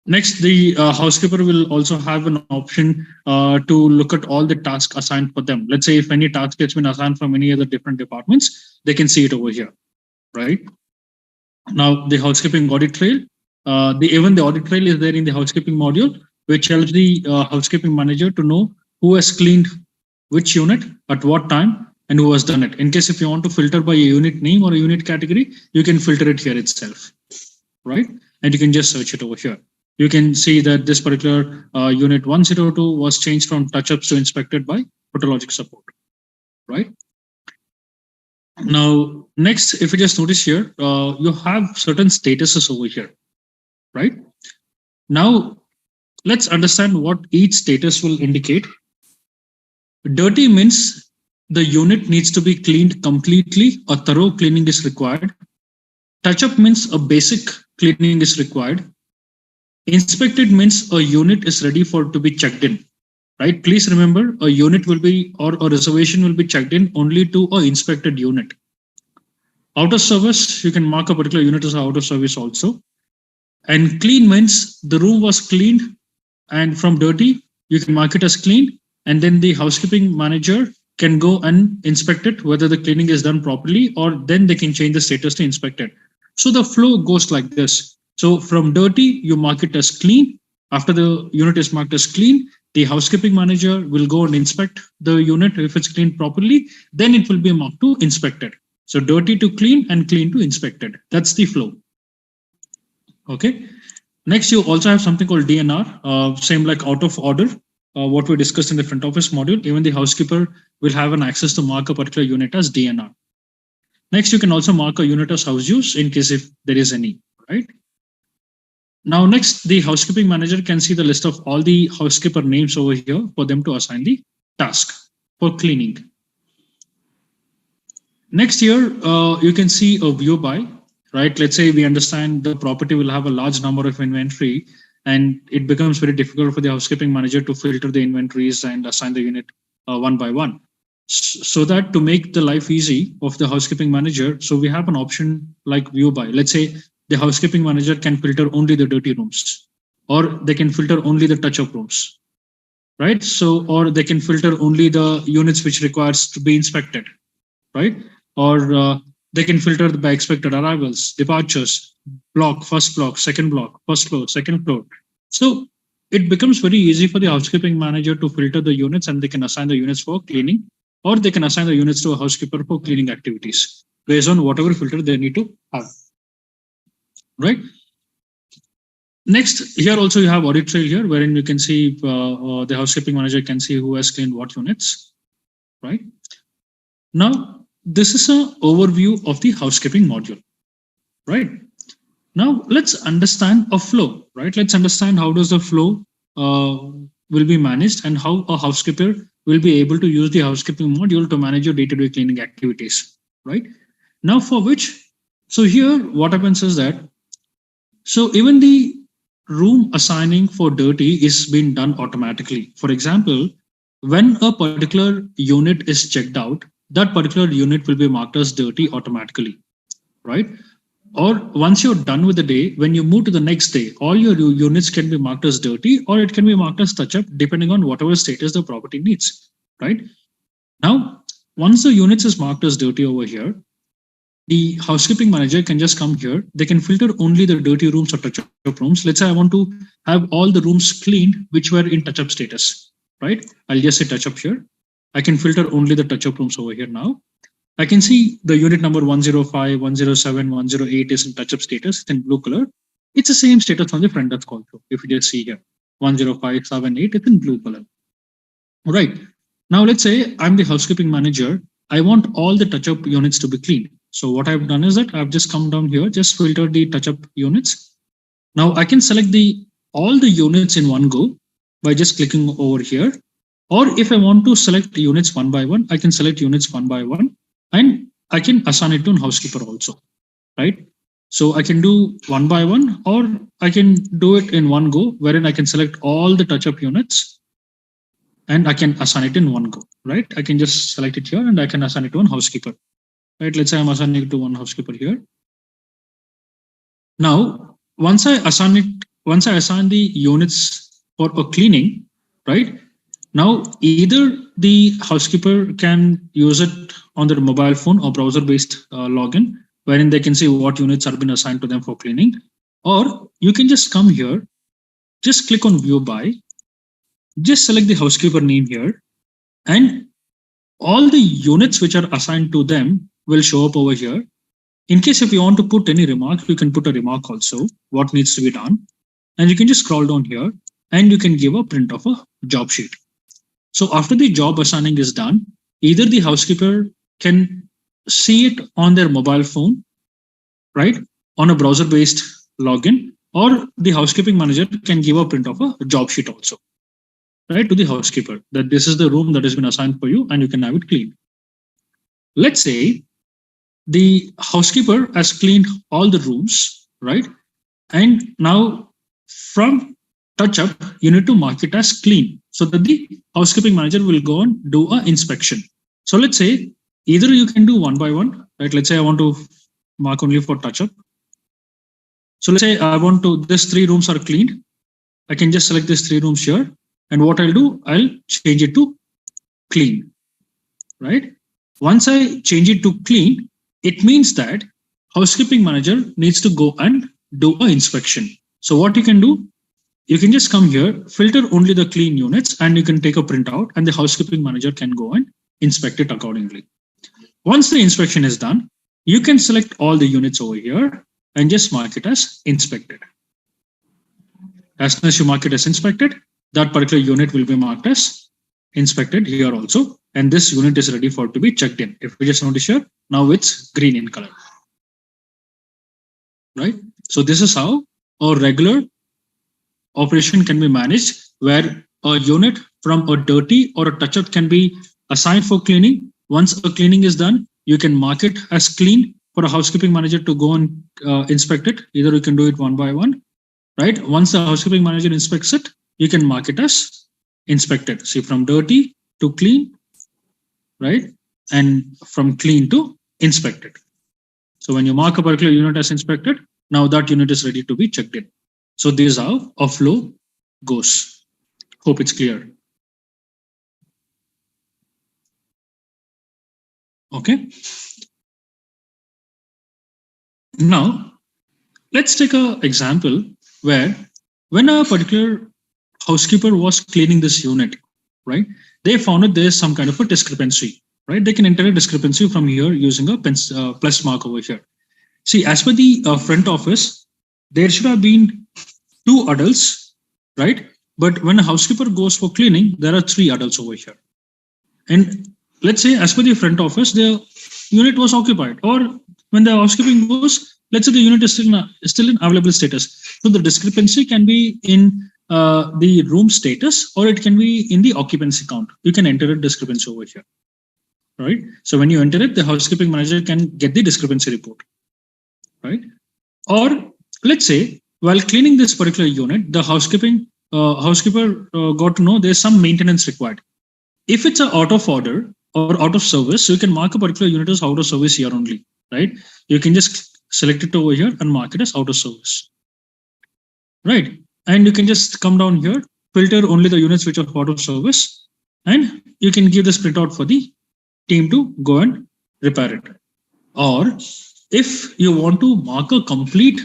Next, the housekeeper will also have an option to look at all the tasks assigned for them. Let's say if any task has been assigned from any other different departments, they can see it over here, right? Now, the housekeeping audit trail, even the audit trail is there in the housekeeping module, which helps the housekeeping manager to know who has cleaned which unit at what time and who has done it. In case if you want to filter by a unit name or a unit category, you can filter it here itself, right? And you can just search it over here. You can see that this particular unit 102 was changed from touch-ups to inspected by Hotelogix support, right? Now, next, if you just notice here, you have certain statuses over here, right? Now, let's understand what each status will indicate. Dirty means the unit needs to be cleaned completely. A thorough cleaning is required. Touch-up means a basic cleaning is required. Inspected means a unit is ready to be checked in, right? Please remember, a unit will be, or a reservation will be checked in only to an inspected unit. Out of service, you can mark a particular unit as out of service also. And clean means the room was cleaned, and from dirty, you can mark it as clean. And then the housekeeping manager can go and inspect it, whether the cleaning is done properly, or then they can change the status to inspected. So the flow goes like this. So from dirty, you mark it as clean. After the unit is marked as clean, the housekeeping manager will go and inspect the unit. If it's cleaned properly, then it will be marked to inspected. So dirty to clean and clean to inspected. That's the flow. Okay. Next, you also have something called DNR, same like out of order. what we discussed in the front office module, even the housekeeper will have an access to mark a particular unit as DNR. Next, you can also mark a unit as house use in case if there is any, right? Now, next, the housekeeping manager can see the list of all the housekeeper names over here for them to assign the task for cleaning. Next here, you can see a view by, right? Let's say we understand the property will have a large number of inventory, and it becomes very difficult for the housekeeping manager to filter the inventories and assign the unit one by one. So that to make the life easy of the housekeeping manager, so we have an option like view by. Let's say the housekeeping manager can filter only the dirty rooms, or they can filter only the touch-up rooms, right? So, or they can filter only the units which requires to be inspected, right? Or they can filter by expected arrivals, departures, block, first block, second block, first floor, second floor. So it becomes very easy for the housekeeping manager to filter the units, and they can assign the units for cleaning, or they can assign the units to a housekeeper for cleaning activities based on whatever filter they need to have, right? Next, here also you have audit trail here, wherein you can see the housekeeping manager can see who has cleaned what units, right? Now, this is an overview of the housekeeping module, right? Now, let's understand a flow, right? Let's understand how does the flow will be managed and how a housekeeper will be able to use the housekeeping module to manage your day-to-day cleaning activities, right? Now, for which, so here what happens is that, so even the room assigning for dirty is being done automatically. For example, when a particular unit is checked out, that particular unit will be marked as dirty automatically, right? Or once you're done with the day, when you move to the next day, all your units can be marked as dirty, or it can be marked as touch-up, depending on whatever status the property needs, right? Now, once the units is marked as dirty over here, the housekeeping manager can just come here. They can filter only the dirty rooms or touch-up rooms. Let's say I want to have all the rooms cleaned which were in touch-up status, right? I'll just say touch-up here. I can filter only the touch-up rooms over here now. I can see the unit number 105, 107, 108 is in touch-up status. It's in blue color. It's the same status on the front desk also. If you just see here, 105, 78, it's in blue color. All right. Now let's say I'm the housekeeping manager. I want all the touch-up units to be cleaned. So what I've done is that I've just come down here, just filter the touch-up units. Now I can select all the units in one go by just clicking over here. Or if I want to select units one by one, I can select units one by one, and I can assign it to a housekeeper also, right? So I can do one by one, or I can do it in one go, wherein I can select all the touch-up units and I can assign it in one go, right? I can just select it here and I can assign it to a housekeeper, right? Let's say I'm assigning it to one housekeeper here. Now, once I assign the units for a cleaning, right? Now, either the housekeeper can use it on their mobile phone or browser-based login, wherein they can see what units have been assigned to them for cleaning. Or you can just come here, just click on View By, just select the housekeeper name here, and all the units which are assigned to them will show up over here. In case if you want to put any remark, you can put a remark also, what needs to be done. And you can just scroll down here and you can give a print of a job sheet. So after the job assigning is done, either the housekeeper can see it on their mobile phone, right, on a browser-based login, or the housekeeping manager can give a print of a job sheet also, right, to the housekeeper, that this is the room that has been assigned for you and you can have it cleaned. Let's say the housekeeper has cleaned all the rooms, right, and now from touch-up, you need to mark it as clean so that the housekeeping manager will go and do an inspection. So let's say either you can do one by one, right? Let's say I want to mark only for touch-up. So let's say I want to, these 3 rooms are cleaned. I can just select these 3 rooms here. And what I'll do, I'll change it to clean, right? Once I change it to clean, it means that housekeeping manager needs to go and do an inspection. So what you can do, you can just come here, filter only the clean units, and you can take a printout and the housekeeping manager can go and inspect it accordingly. Once the inspection is done, you can select all the units over here and just mark it as inspected. As soon as you mark it as inspected, that particular unit will be marked as inspected here also. And this unit is ready for to be checked in. If we just notice here, now it's green in color. Right? So this is how a regular operation can be managed, where a unit from a dirty or a touch-up can be assigned for cleaning. Once a cleaning is done, you can mark it as clean for a housekeeping manager to go and inspect it. Either you can do it one by one, right? Once the housekeeping manager inspects it, you can mark it as inspected. See, from dirty to clean, right? And from clean to inspected. So when you mark a particular unit as inspected, now that unit is ready to be checked in. So this is how a flow goes. Hope it's clear. Okay. Now, let's take an example where when a particular housekeeper was cleaning this unit, right, they found that there's some kind of a discrepancy, right? They can enter a discrepancy from here using a plus mark over here. See, as per the front office, there should have been 2 adults, right? But when a housekeeper goes for cleaning, there are 3 adults over here. And let's say as per the front office, the unit was occupied, or when the housekeeping goes, let's say the unit is still in available status. So the discrepancy can be in the room status, or it can be in the occupancy count. You can enter a discrepancy over here, right? So when you enter it, the housekeeping manager can get the discrepancy report, right? Or let's say while cleaning this particular unit, the housekeeper got to know there's some maintenance required. If it's an out of order or out of service, you can mark a particular unit as out of service here only, right? You can just select it over here and mark it as out of service, right? And you can just come down here, filter only the units which are out of service, and you can give this printout for the team to go and repair it. Or if you want to mark a complete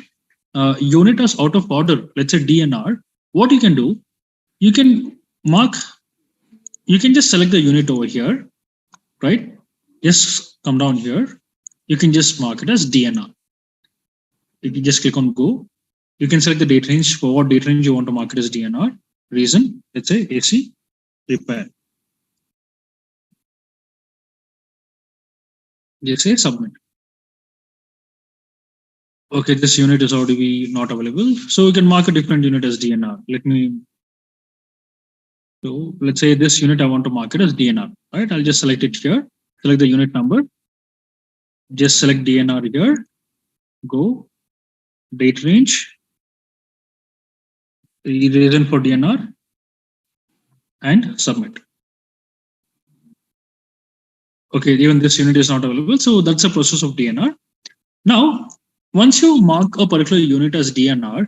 unit as out of order, let's say DNR, what you can do, you can just select the unit over here, right? Just come down here. You can just mark it as DNR. You can just click on go. You can select the date range, for what date range you want to mark it as DNR. Reason, let's say AC repair. Just say submit. Okay, this unit is already not available. So you can mark a different unit as DNR. So let's say this unit, I want to mark it as DNR, right? I'll just select it here, select the unit number, just select DNR here, go, date range, the reason for DNR, and submit. Okay, even this unit is not available. So that's a process of DNR. Now, once you mark a particular unit as DNR,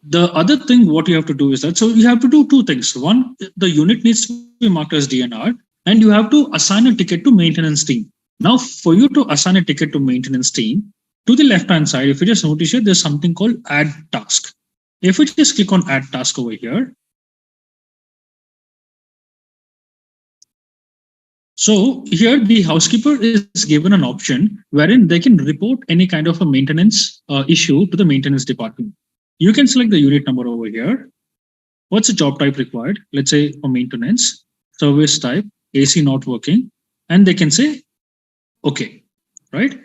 the other thing what you have to do is that, so you have to do 2 things. One, the unit needs to be marked as DNR, and you have to assign a ticket to maintenance team. Now, for you to assign a ticket to maintenance team, to the left-hand side, if you just notice here, there's something called add task. If we just click on add task over here, so here the housekeeper is given an option wherein they can report any kind of a maintenance issue to the maintenance department. You can select the unit number over here. What's the job type required? Let's say for maintenance, service type, AC not working, and they can say, okay, right?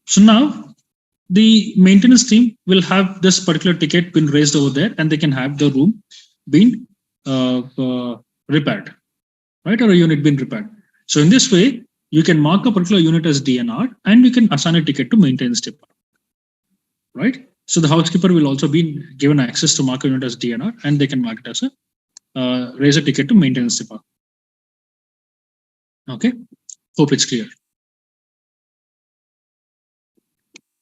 So now the maintenance team will have this particular ticket been raised over there, and they can have the room being repaired, right? Or a unit being repaired. So in this way, you can mark a particular unit as DNR, and you can assign a ticket to maintenance department, right? So the housekeeper will also be given access to mark a unit as DNR, and they can mark it as a raise a ticket to maintenance department. Okay, hope it's clear,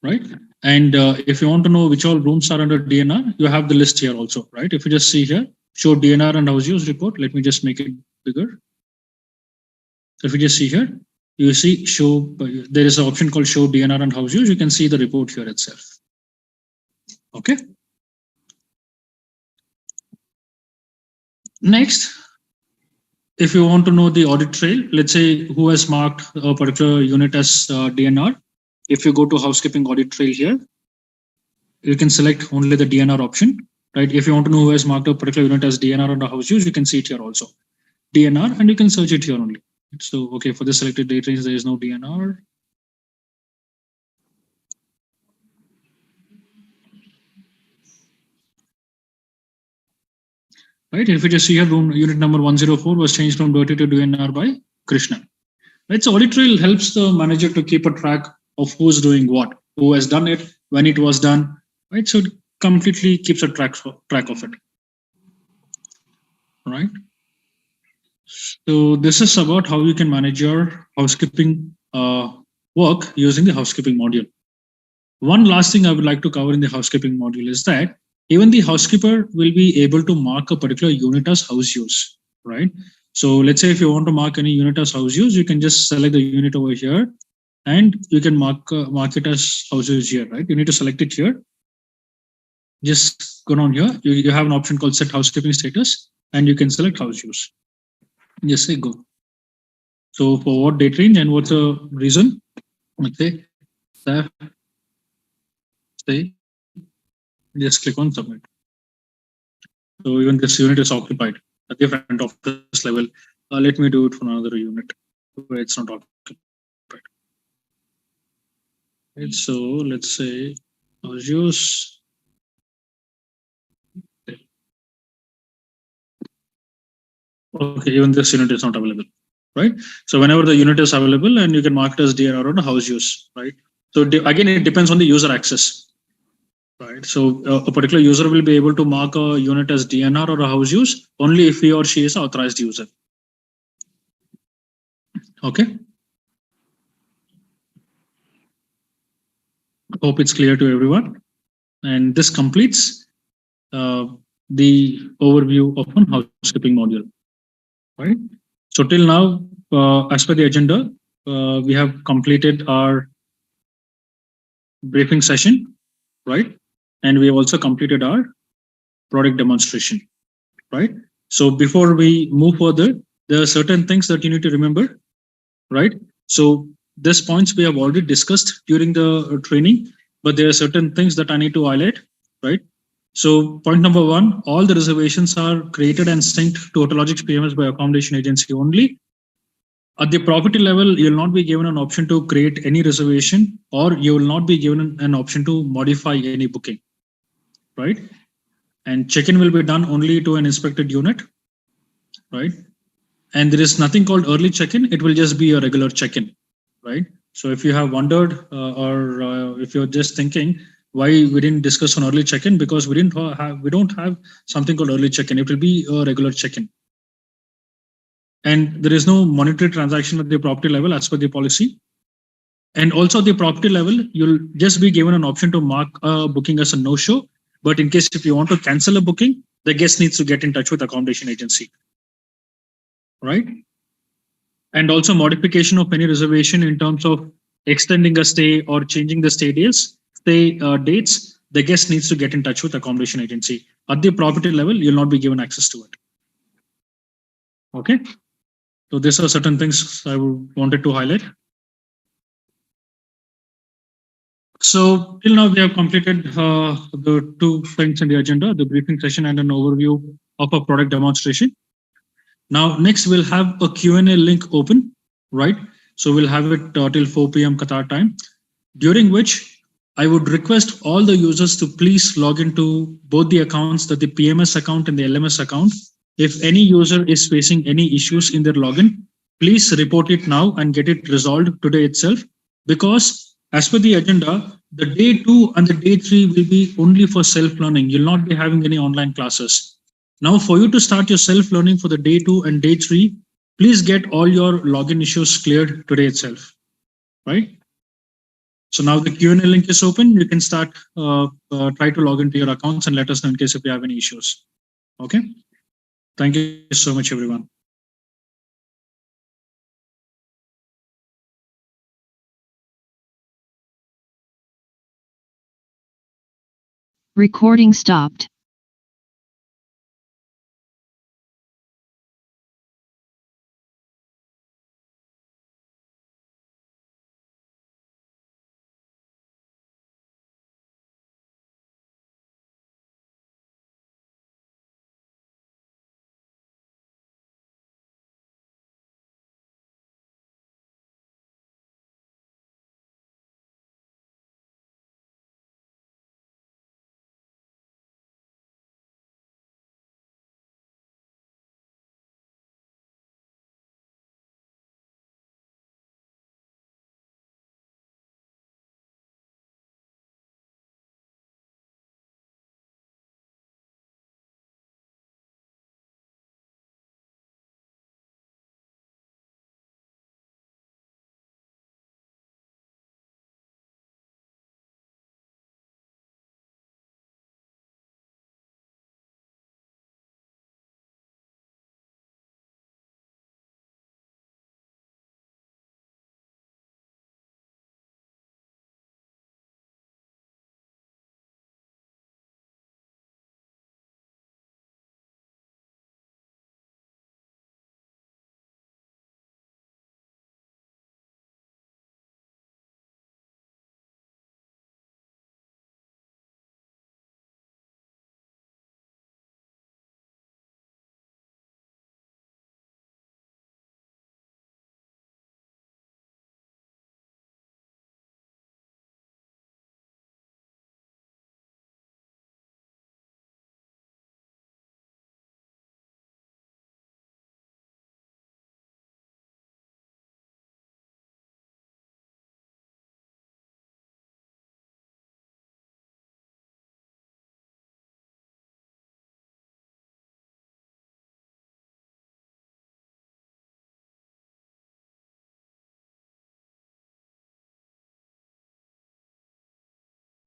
right? And if you want to know which all rooms are under DNR, you have the list here also, right? If you just see here, show DNR and house use report. Let me just make it bigger. So if you just see here, you see show, there is an option called show DNR and house use. You can see the report here itself. Okay. Next, if you want to know the audit trail, let's say who has marked a particular unit as DNR. If you go to housekeeping audit trail here, you can select only the DNR option, right? If you want to know who has marked a particular unit as DNR under house use, you can see it here also. DNR, and you can search it here only. So, okay, for the selected date range, there is no DNR. Right, if you just see here, room unit number 104 was changed from dirty to DNR by Krishna. Right, so audit trail helps the manager to keep a track of who's doing what, who has done it, when it was done. Right, so it completely keeps a track of it. Right. So this is about how you can manage your housekeeping work using the housekeeping module. One last thing I would like to cover in the housekeeping module is that even the housekeeper will be able to mark a particular unit as house use, right? So let's say if you want to mark any unit as house use, you can just select the unit over here and you can mark it as house use here, right? You need to select it here. Just go down here. You have an option called set housekeeping status and you can select house use. Just say go. So for what date range and what's the reason? Okay. Say, just click on submit. So even this unit is occupied at the front office level. Let me do it for another unit where it's not occupied. Right, so let's say house use. Okay, even this unit is not available, right? So whenever the unit is available, and you can mark it as DNR or house use, right? So again, it depends on the user access, right? So a particular user will be able to mark a unit as DNR or a house use only if he or she is an authorized user. Okay. Hope it's clear to everyone. And this completes the overview of one housekeeping module, right? So till now, as per the agenda, we have completed our briefing session, right? And we have also completed our product demonstration, right? So before we move further, there are certain things that you need to remember, right? So these points we have already discussed during the training, but there are certain things that I need to highlight, right? So point number one, all the reservations are created and synced to Hotelogix PMS by accommodation agency only. At the property level, you will not be given an option to create any reservation, or you will not be given an option to modify any booking, right? And check-in will be done only to an inspected unit, right? And there is nothing called early check-in. It will just be a regular check-in, right? So if you have wondered or if you're just thinking why we didn't discuss on early check-in, because we don't have something called early check-in. It will be a regular check-in. And there is no monetary transaction at the property level as per the policy. And also at the property level, you'll just be given an option to mark a booking as a no-show. But in case if you want to cancel a booking, the guest needs to get in touch with accommodation agency, right? And also modification of any reservation in terms of extending a stay or changing the stay dates, the guest needs to get in touch with accommodation agency. At the property level, you'll not be given access to it. Okay. So these are certain things I wanted to highlight. So till now we have completed the two things in the agenda, the briefing session and an overview of a product demonstration. Now next we'll have a Q&A link open, right? So we'll have it till 4 p.m. Qatar time, during which I would request all the users to please log into both the accounts, that the PMS account and the LMS account. If any user is facing any issues in their login, please report it now and get it resolved today itself, because as per the agenda, the day 2 and the day 3 will be only for self-learning. You'll not be having any online classes. Now, for you to start your self-learning for the day 2 and day 3, please get all your login issues cleared today itself, right? So now the Q&A link is open. You can start, try to log into your accounts and let us know in case if you have any issues. Okay. Thank you so much, everyone. Recording stopped.